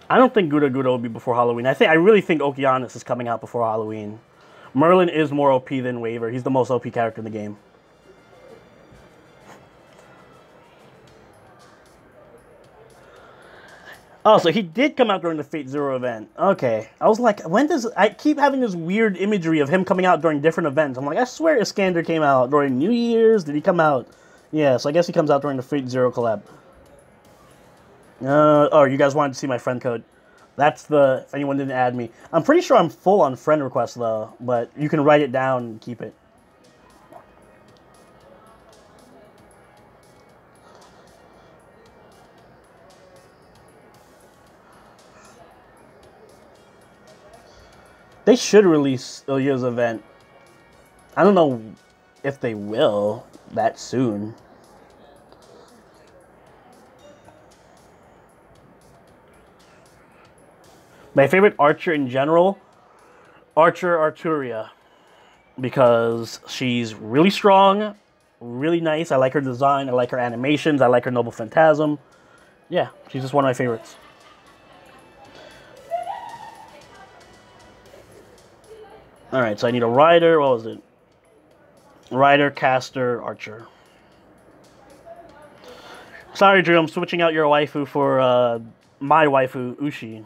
I don't think Gura Gura will be before Halloween. I really think Okeanos is coming out before Halloween. Merlin is more OP than Waver. He's the most OP character in the game. Oh, so he did come out during the Fate Zero event. Okay. I was like, I keep having this weird imagery of him coming out during different events. I'm like, I swear Iskander came out during New Year's. Did he come out? Yeah, so I guess he comes out during the Fate Zero collab. Oh, you guys wanted to see my friend code. That's if anyone didn't add me. I'm pretty sure I'm full on friend requests, though. But you can write it down and keep it. They should release Ilya's event. I don't know if they will that soon. My favorite Archer in general, Arturia. Because she's really strong, really nice. I like her design. I like her animations. I like her Noble Phantasm. Yeah, she's just one of my favorites. Alright, so I need a Rider. What was it? Rider, Caster, Archer. Sorry, Drew. I'm switching out your waifu for my waifu, Ushi.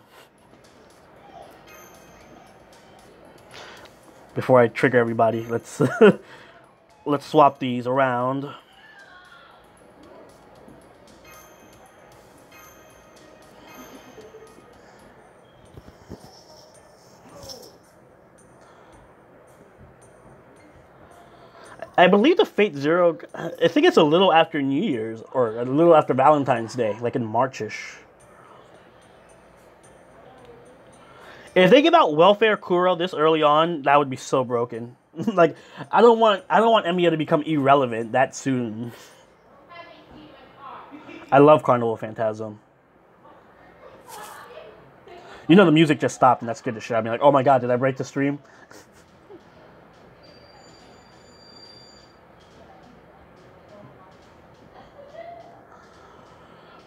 Before I trigger everybody, let's let's swap these around. I believe the Fate Zero, I think it's a little after New Year's, or a little after Valentine's Day, like in Marchish. If they give out Welfare Kuro this early on, that would be so broken. Like, I don't want Emiya to become irrelevant that soon. I love Carnival Phantasm. You know the music just stopped and that scared the shit out of me. Like, oh my god, did I break the stream?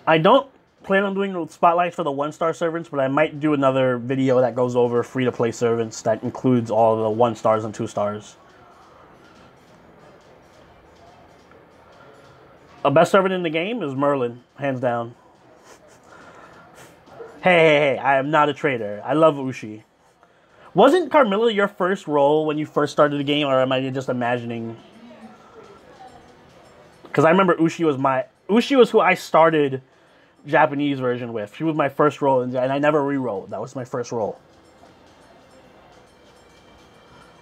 I don't plan on doing spotlights for the 1-star servants, but I might do another video that goes over free-to-play servants that includes all the 1-stars and 2-stars. A best servant in the game is Merlin, hands down. Hey, I am not a traitor. I love Ushi. Wasn't Carmilla your first role when you first started the game, or am I just imagining? Because I remember Ushi was who I started Japanese version with. She was my first role, and I never re-rolled. That was my first role.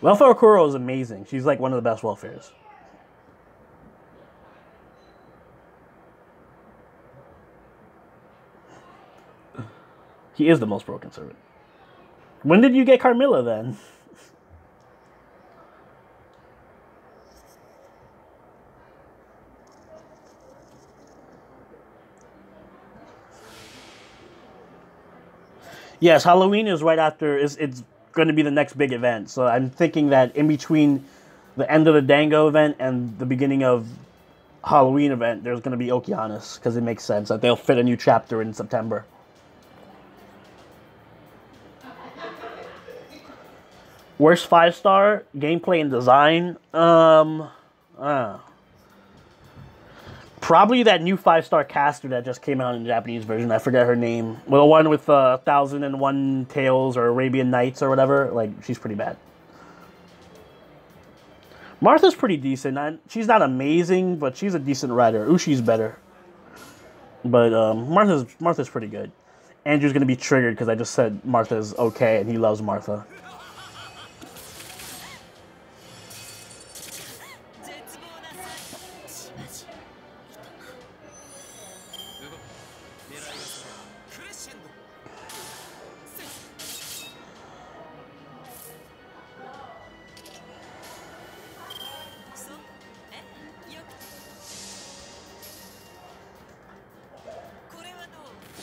Welfare Kuro is amazing. She's like one of the best welfares. He is the most broken servant. When did you get Carmilla then? Yes, Halloween is right after. It's going to be the next big event. So I'm thinking that in between the end of the Dango event and the beginning of Halloween event, there's going to be Okeanos, because it makes sense that they'll fit a new chapter in September. Worst 5-star gameplay and design. Probably that new 5-star caster that just came out in the Japanese version. I forget her name. Well, the one with 1001 Tales or Arabian Nights or whatever. Like, she's pretty bad. Martha's pretty decent. She's not amazing, but she's a decent rider. Ushi's better. But Martha's pretty good. Andrew's going to be triggered because I just said Martha's okay, and he loves Martha.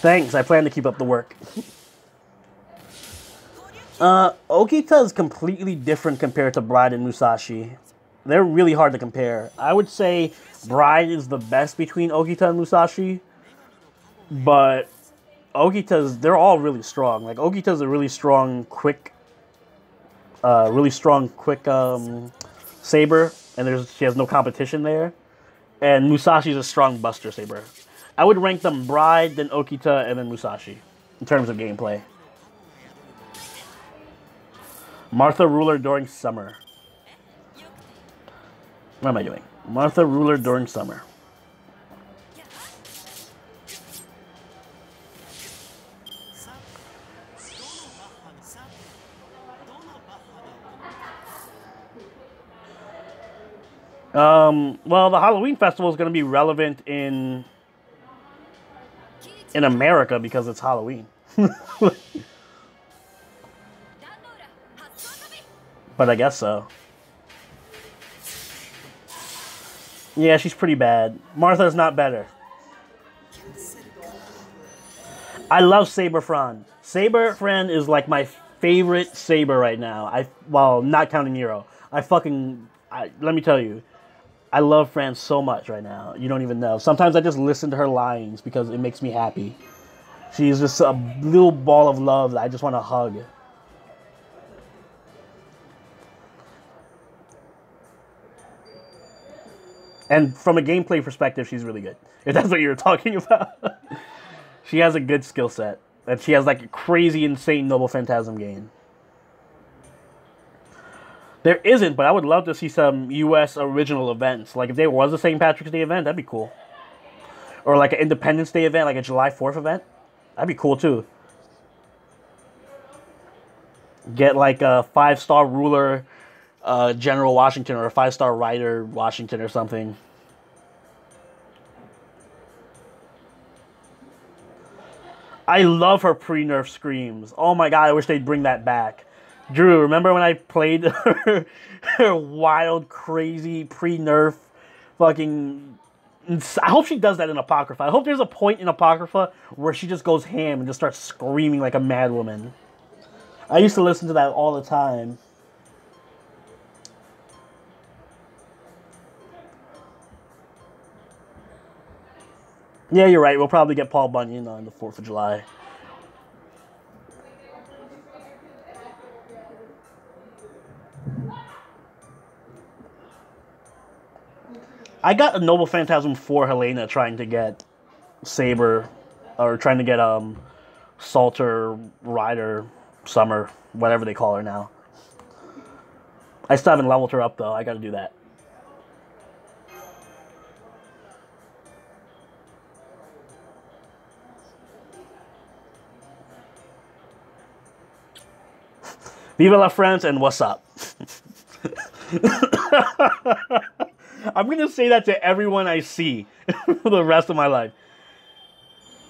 Thanks, I plan to keep up the work. Okita is completely different compared to Bride and Musashi. They're really hard to compare. I would say Bride is the best between Okita and Musashi, but they're all really strong. Like, Okita's a really strong, quick saber, and she has no competition there. And Musashi's a strong buster saber. I would rank them Bride, then Okita, and then Musashi in terms of gameplay. Martha Ruler during summer. What am I doing? Martha Ruler during summer. Well, the Halloween festival is going to be relevant in America because it's Halloween. But I guess so. Yeah, she's pretty bad. Martha's not better. I love Saber Fran. Saber Fran is like my favorite Saber right now. Well, not counting Nero. Let me tell you, I love Fran so much right now. You don't even know. Sometimes I just listen to her lines because it makes me happy. She's just a little ball of love that I just want to hug. And from a gameplay perspective, she's really good. If that's what you were talking about. She has a good skill set. And she has like a crazy, insane Noble Phantasm game. There isn't, but I would love to see some U.S. original events. Like, if there was a St. Patrick's Day event, that'd be cool. Or like an Independence Day event, like a July 4th event. That'd be cool, too. Get like a 5-star ruler General Washington or a 5-star rider Washington or something. I love her pre-nerf screams. Oh my god, I wish they'd bring that back. Drew, remember when I played her wild, crazy pre-nerf fucking... I hope she does that in Apocrypha. I hope there's a point in Apocrypha where she just goes ham and just starts screaming like a madwoman. I used to listen to that all the time. Yeah, you're right. We'll probably get Paul Bunyan on the 4th of July. I got a Noble Phantasm for Helena trying to get Saber, or trying to get Salter, Rider, Summer, whatever they call her now. I still haven't leveled her up, though. I gotta do that. Viva la France and what's up? I'm gonna say that to everyone I see for the rest of my life.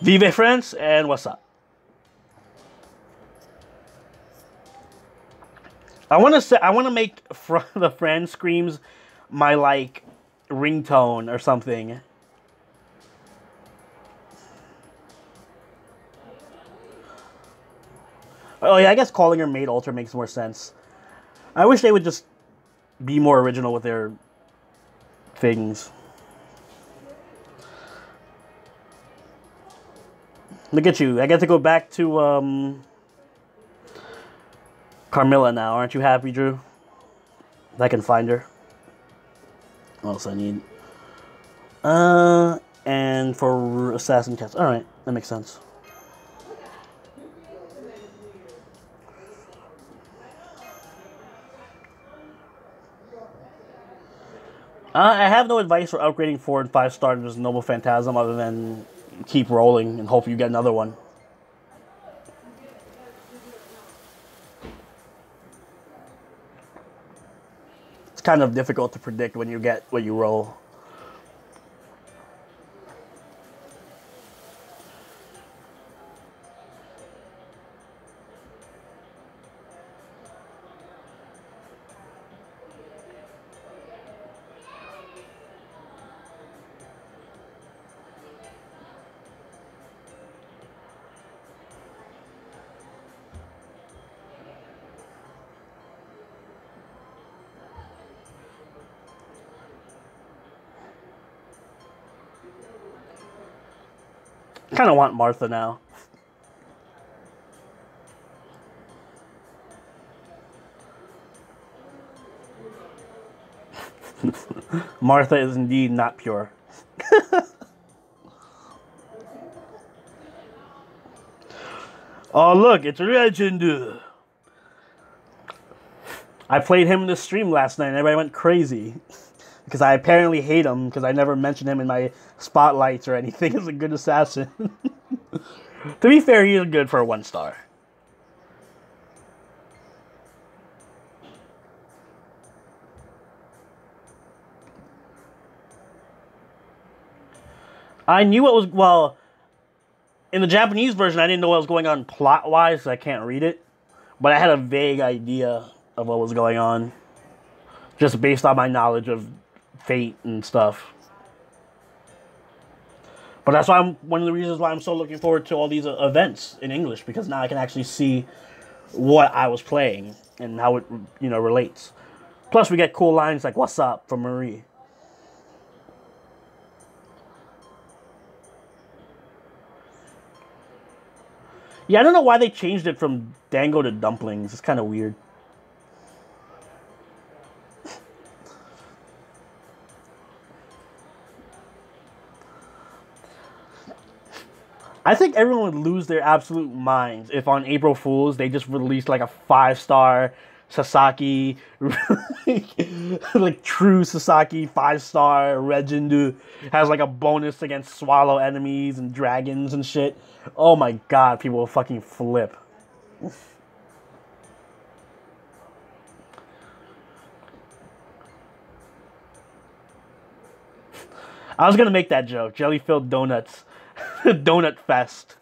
Vive France and what's up? I want to make the Fran screams my like ringtone or something. Oh yeah, I guess calling her Maid Alter makes more sense. I wish they would just be more original with their things. Look at you. I get to go back to Carmilla now. Aren't you happy, Drew? I can find her. What else I need? And for Assassin Cats. Alright, that makes sense. I have no advice for upgrading 4 and 5 stars Noble Phantasm other than keep rolling and hope you get another one. It's kind of difficult to predict when you get what you roll. I kind of want Martha now. Martha is indeed not pure. Oh, look, it's Legend. I played him in the stream last night and everybody went crazy. Because I apparently hate him because I never mentioned him in my spotlights or anything as a good assassin. To be fair, he is good for a 1 star. I knew what was, well, in the Japanese version, I didn't know what was going on plot-wise, so I can't read it. But I had a vague idea of what was going on. Just based on my knowledge of Fate and stuff. But that's why one of the reasons why I'm so looking forward to all these events in English, because now I can actually see what I was playing and how it, relates. Plus, we get cool lines like "What's up" from Marie. Yeah, I don't know why they changed it from Dango to Dumplings. It's kind of weird. I think everyone would lose their absolute minds if on April Fool's they just released like a 5-star Sasaki, like true Sasaki 5-star Legend has like a bonus against swallow enemies and dragons and shit. Oh my god, people will fucking flip. I was gonna make that joke. Jelly-filled donuts. Donut Fest.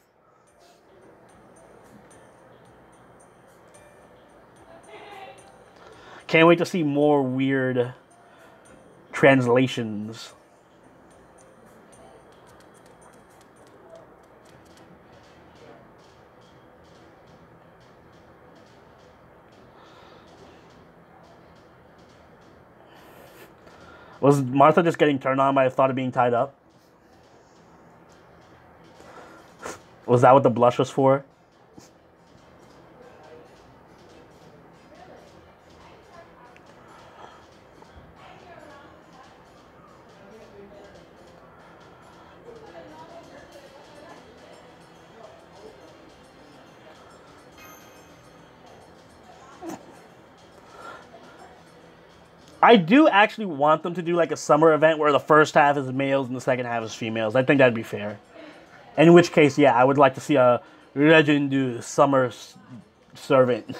Can't wait to see more weird translations. Was Martha just getting turned on by the thought of being tied up? Was that what the blush was for? I do actually want them to do like a summer event where the first half is males and the second half is females. I think that'd be fair. In which case, yeah, I would like to see a legend summer servant.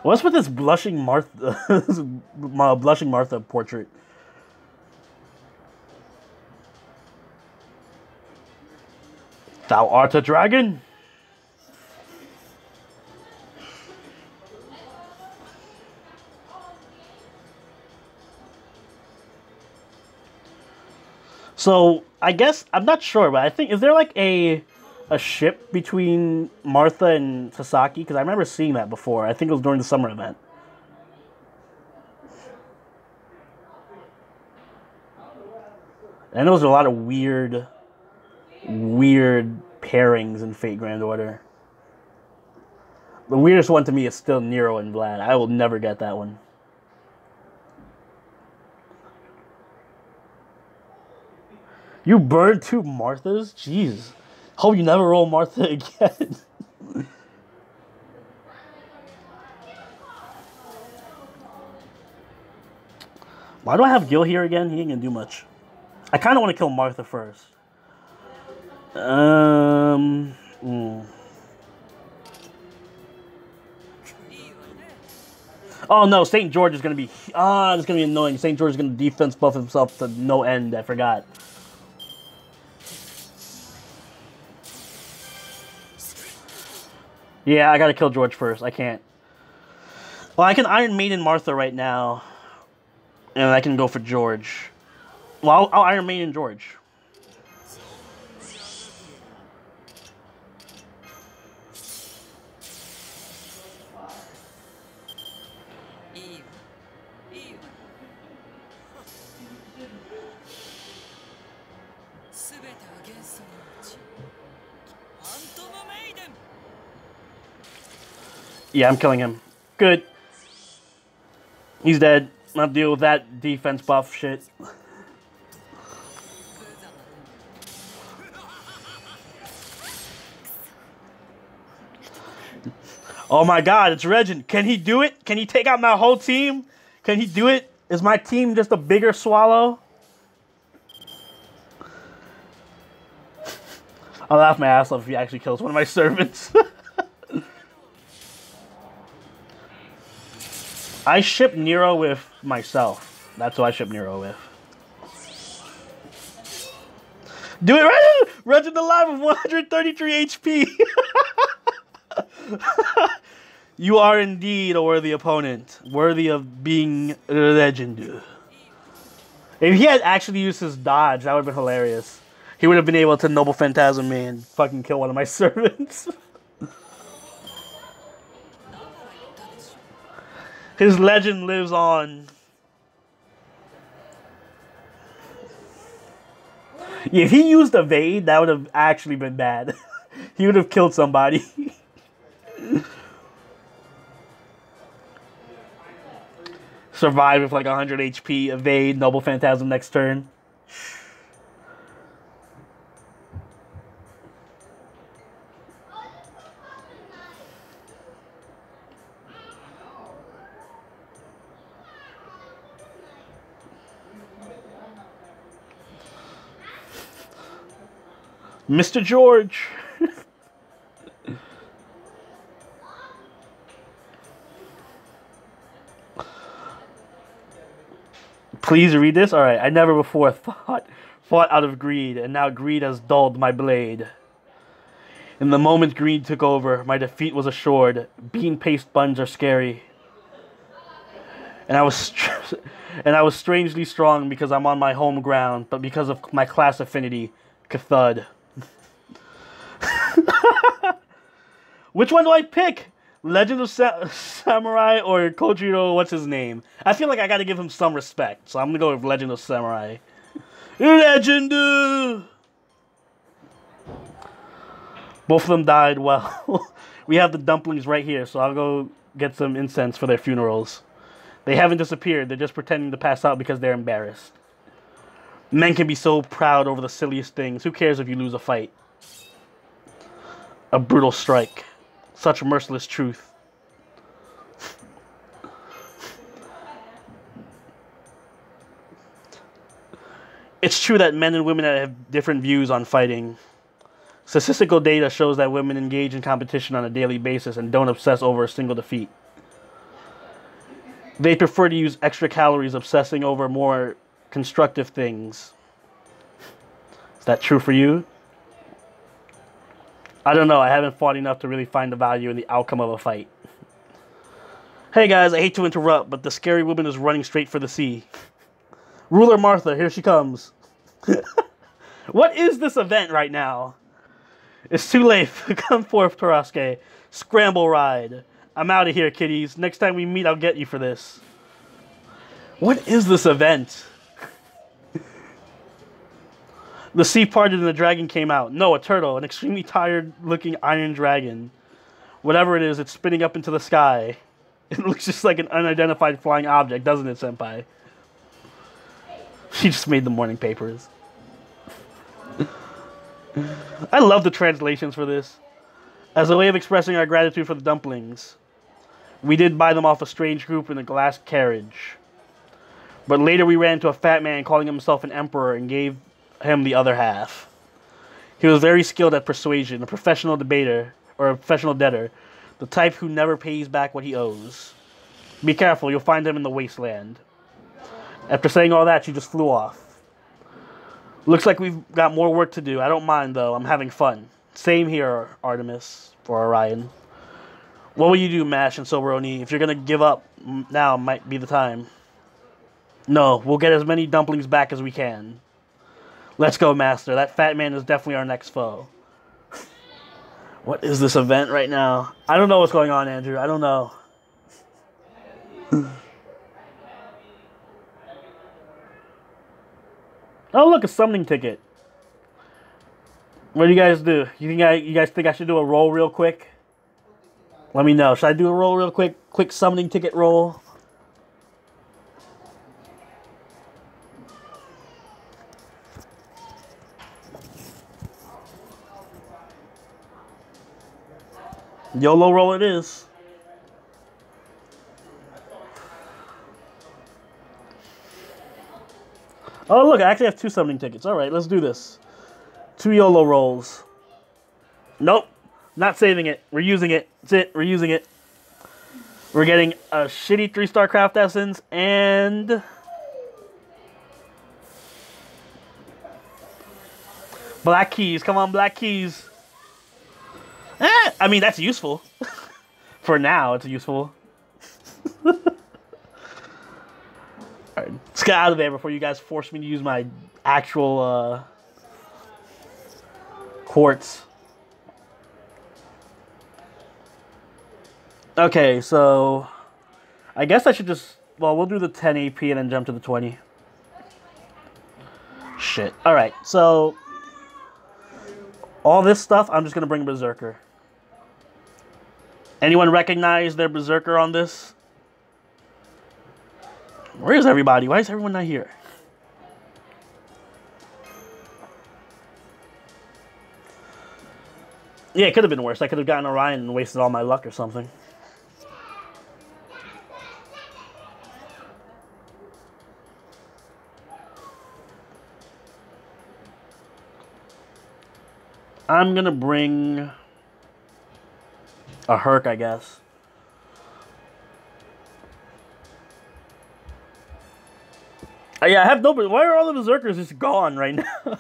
What's with this blushing Martha, blushing Martha portrait? Thou art a dragon? So, I guess, I'm not sure, but I think, is there like a ship between Martha and Sasaki? Because I remember seeing that before. I think it was during the summer event. And there was a lot of weird pairings in Fate Grand Order. The weirdest one to me is still Nero and Vlad. I will never get that one. You burned 2 Marthas? Jeez. Hope you never roll Martha again. Why do I have Gil here again? He ain't gonna do much. I kind of want to kill Martha first. Oh no, St. George is gonna be... it's gonna be annoying. St. George is gonna defense buff himself to no end. I forgot. Yeah, I gotta kill George first. I can't. Well, I can Iron Maiden Martha right now. And I can go for George. Well, I'll Iron Maiden George. Yeah, I'm killing him. Good. He's dead. I'll deal with that defense buff shit. Oh my god, it's Regin. Can he do it? Can he take out my whole team? Can he do it? Is my team just a bigger swallow? I'll laugh my ass off if he actually kills one of my servants. I ship Nero with myself. That's who I ship Nero with. Do it, Regin! Regin alive with 133 HP! You are indeed a worthy opponent. Worthy of being a legend. If he had actually used his dodge, that would have been hilarious. He would have been able to Noble Phantasm me and fucking kill one of my servants. His legend lives on. If he used evade, that would have actually been bad. He would have killed somebody. Survive with like 100 HP, evade, Noble Phantasm next turn. Mr. George. Please read this? Alright, I never before fought out of greed, and now greed has dulled my blade. In the moment greed took over, my defeat was assured. Bean paste buns are scary. And I was strangely strong because I'm on my home ground, but because of my class affinity, Cathud. Which one do I pick? Legend of Samurai or Kojiro, what's his name? I feel like I gotta give him some respect, so I'm gonna go with Legend of Samurai. Legend! Both of them died. Well, we have the dumplings right here, so I'll go get some incense for their funerals. They haven't disappeared. They're just pretending to pass out because they're embarrassed. Men can be so proud over the silliest things. Who cares if you lose a fight? A brutal strike. Such merciless truth. It's true that men and women have different views on fighting. Statistical data shows that women engage in competition on a daily basis and don't obsess over a single defeat. They prefer to use extra calories obsessing over more constructive things. Is that true for you? I don't know. I haven't fought enough to really find the value in the outcome of a fight. Hey guys, I hate to interrupt, but the scary woman is running straight for the sea. Ruler Martha, here she comes. What is this event right now? It's too late. Come forth, Taraske. Scramble ride. I'm out of here, kiddies. Next time we meet, I'll get you for this. What is this event? The sea parted and the dragon came out. No, a turtle. An extremely tired-looking iron dragon. Whatever it is, it's spinning up into the sky. It looks just like an unidentified flying object, doesn't it, Senpai? She just made the morning papers. I love the translations for this. As a way of expressing our gratitude for the dumplings, we did buy them off a strange group in a glass carriage. But later we ran into a fat man calling himself an emperor and gave him the other half. He was very skilled at persuasion, a professional debater, or a professional debtor, the type who never pays back what he owes. Be careful, you'll find him in the wasteland. After saying all that, she just flew off. Looks like we've got more work to do. I don't mind, though. I'm having fun. Same here, Artemis, or Orion. What will you do, Mash and Soberoni? If you're going to give up, now might be the time. No, we'll get as many dumplings back as we can. Let's go, Master. That fat man is definitely our next foe. What is this event right now? I don't know what's going on, Andrew. I don't know. Oh, look, a summoning ticket. What do you guys do? You guys think I should do a roll real quick? Let me know. Should I do a roll real quick? Quick summoning ticket roll. YOLO roll it is. Oh, look, I actually have 2 summoning tickets. All right, let's do this. 2 YOLO rolls. Nope, not saving it. We're using it. That's it. We're using it. We're getting a shitty 3-star craft essence and black keys. Come on, black keys. I mean, that's useful. For now, it's useful. Alright, let's get out of there before you guys force me to use my actual quartz. Okay, so I guess I should just, well, we'll do the 10 AP and then jump to the 20. Shit. Alright, so all this stuff, I'm just going to bring Berserker. Anyone recognize their Berserker on this? Where is everybody? Why is everyone not here? Yeah, it could have been worse. I could have gotten Orion and wasted all my luck or something. I'm going to bring a Herc, I guess. Yeah, I have no... Why are all the Berserkers just gone right now?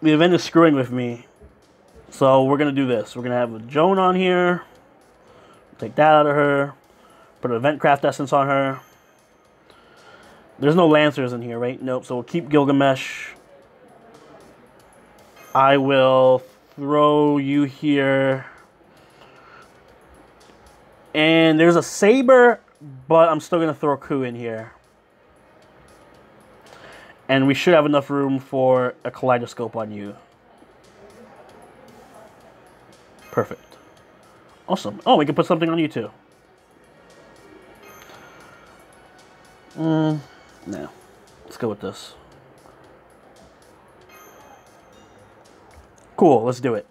The event is screwing with me. So we're going to do this. We're going to have a Joan on here. Take that out of her. Put an Event Craft Essence on her. There's no Lancers in here, right? Nope. So we'll keep Gilgamesh. I will throw you here. And there's a Saber, but I'm still going to throw Ku in here. And we should have enough room for a Kaleidoscope on you. Perfect. Awesome. Oh, we can put something on you too. No. Let's go with this. Cool, let's do it.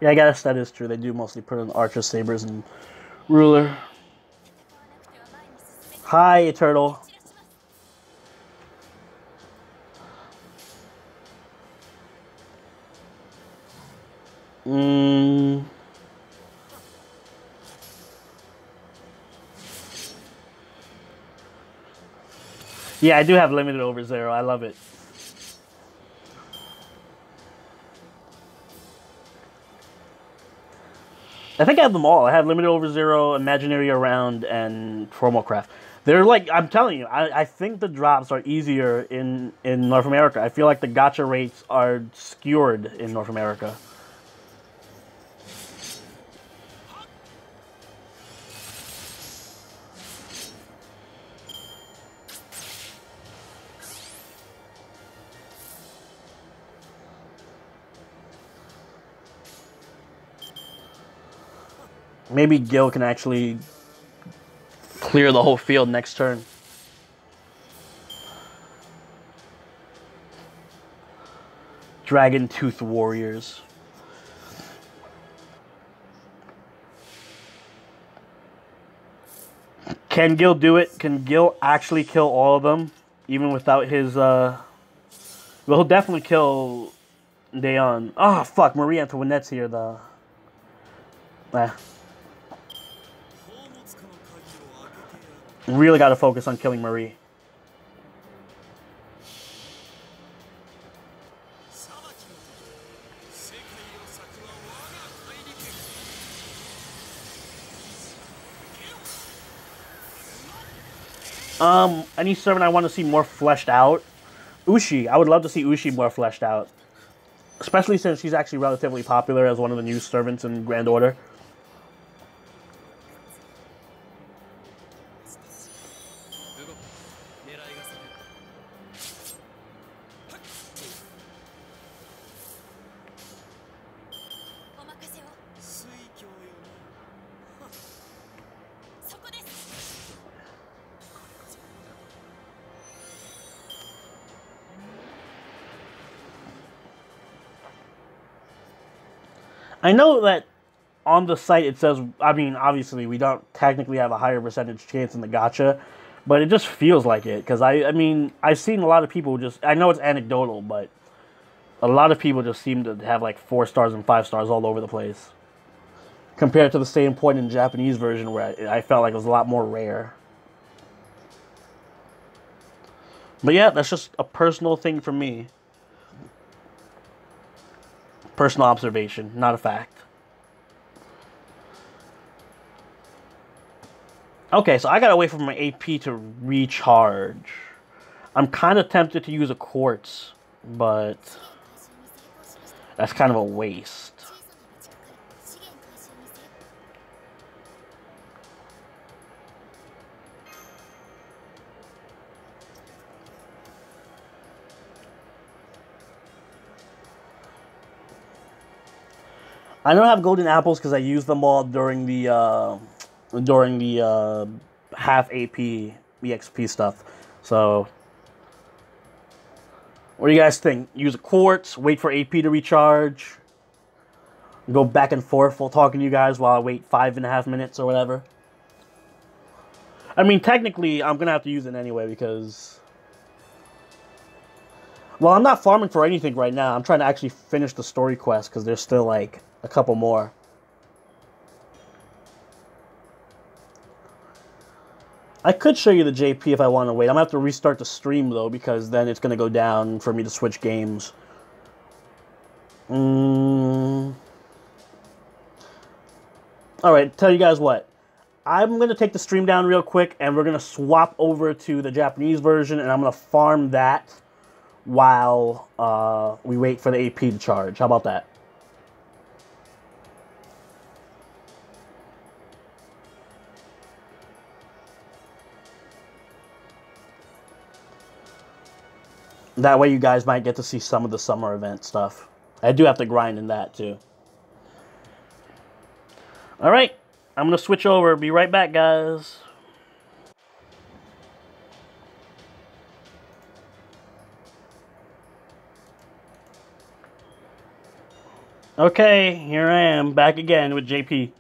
Yeah, I guess that is true. They do mostly put on Archer, Sabers, and Ruler. Hi, Turtle. Yeah, I do have limited over 0. I love it. I think I have them all. I have limited over 0, imaginary around, and Craft. They're like, I'm telling you, I think the drops are easier in North America. I feel like the gacha rates are skewered in North America. Maybe Gil can actually clear the whole field next turn. Dragon Tooth Warriors. Can Gil do it? Can Gil actually kill all of them? Even without his, Well, he'll definitely kill Daeon. Oh, fuck. Marie Antoinette's here, though. Really got to focus on killing Marie. Any servant I want to see more fleshed out? Ushi. I would love to see Ushi more fleshed out. Especially since she's actually relatively popular as one of the new servants in Grand Order. I know that on the site it says, I mean, obviously we don't technically have a higher percentage chance in the gacha, but it just feels like it. Because, I mean, I've seen a lot of people just, I know it's anecdotal, but a lot of people just seem to have like 4 stars and 5 stars all over the place. Compared to the same point in the Japanese version where I felt like it was a lot more rare. But yeah, that's just a personal thing for me. Personal observation, not a fact. Okay, so I gotta wait for my AP to recharge. I'm kind of tempted to use a quartz, but that's kind of a waste. I don't have golden apples because I used them all during the half AP EXP stuff. So, what do you guys think? Use a quartz, wait for AP to recharge, go back and forth while talking to you guys while I wait 5.5 minutes or whatever. I mean, technically, I'm gonna have to use it anyway because, well, I'm not farming for anything right now. I'm trying to actually finish the story quest because there's still like a couple more. I could show you the JP if I want to wait. I'm going to have to restart the stream, though, because then it's going to go down for me to switch games. All right, tell you guys what. I'm going to take the stream down real quick, and we're going to swap over to the Japanese version, and I'm going to farm that while we wait for the AP to charge. How about that? That way you guys might get to see some of the summer event stuff. I do have to grind in that, too. All right, I'm going to switch over. Be right back, guys. Okay, here I am, back again with JP.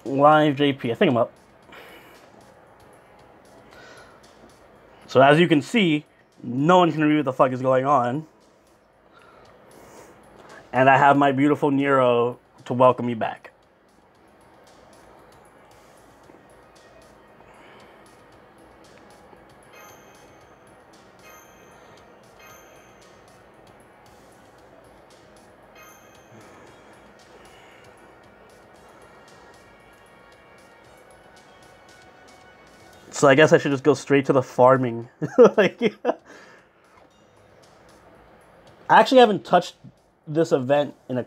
Live JP. I think I'm up. So as you can see, no one can read what the fuck is going on. And I have my beautiful Nero to welcome me back. So I guess I should just go straight to the farming. Like, I actually haven't touched this event in a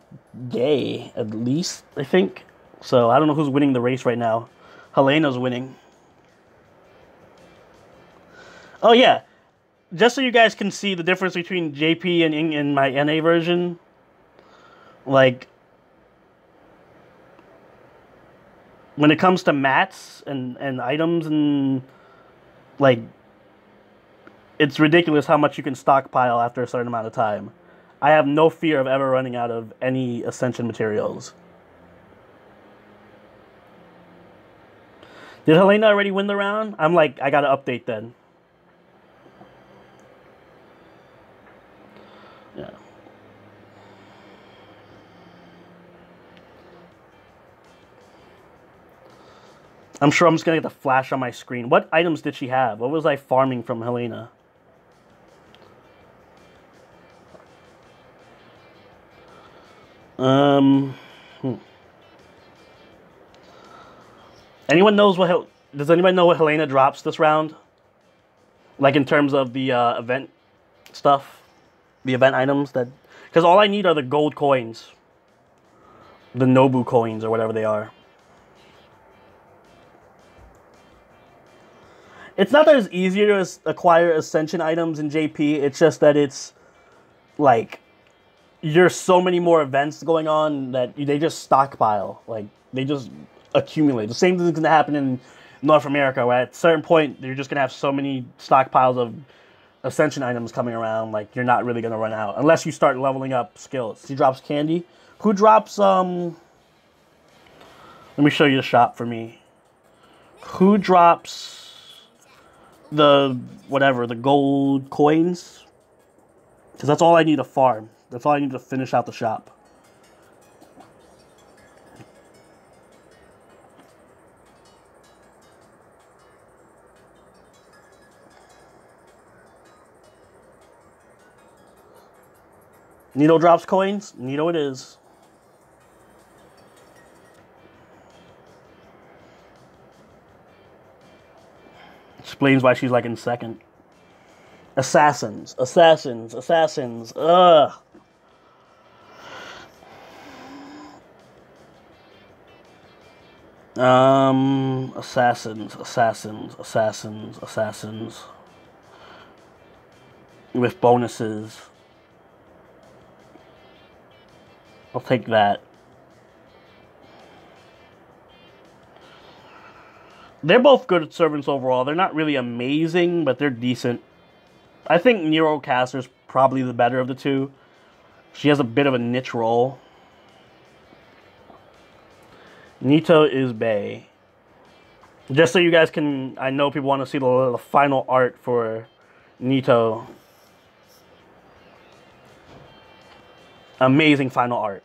day, at least, I think. So I don't know who's winning the race right now. Helena's winning. Oh, yeah. Just so you guys can see the difference between JP and my NA version. Like, when it comes to mats and items and, like, it's ridiculous how much you can stockpile after a certain amount of time. I have no fear of ever running out of any Ascension materials. Did Helena already win the round? I'm like, I gotta update then. Yeah. I'm sure I'm just gonna get the flash on my screen. What items did she have? What was I farming from Helena? Anyone knows what? Does anybody know what Helena drops this round? Like in terms of the event stuff, the event items that. Because all I need are the gold coins, the Nobu coins or whatever they are. It's not that it's easier to acquire Ascension items in JP. It's just that it's like there's so many more events going on that they just stockpile. Like they just accumulate. The same thing's going to happen in North America, where at a certain point you're just going to have so many stockpiles of Ascension items coming around. Like you're not really going to run out unless you start leveling up skills. He drops candy. Who drops? Let me show you the shop for me. Who drops the whatever, the gold coins? Because that's all I need to farm. That's all I need to finish out the shop. Nito drops coins. Nito it is. Explains why she's like in second. Assassins, assassins, assassins. Ugh. Assassins, assassins, assassins, assassins. With bonuses. I'll take that. They're both good servants overall. They're not really amazing, but they're decent. I think Nero Caster's probably the better of the two. She has a bit of a niche role. Nito is Bae. Just so you guys can... I know people want to see the final art for Nito. Amazing final art.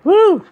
Woo!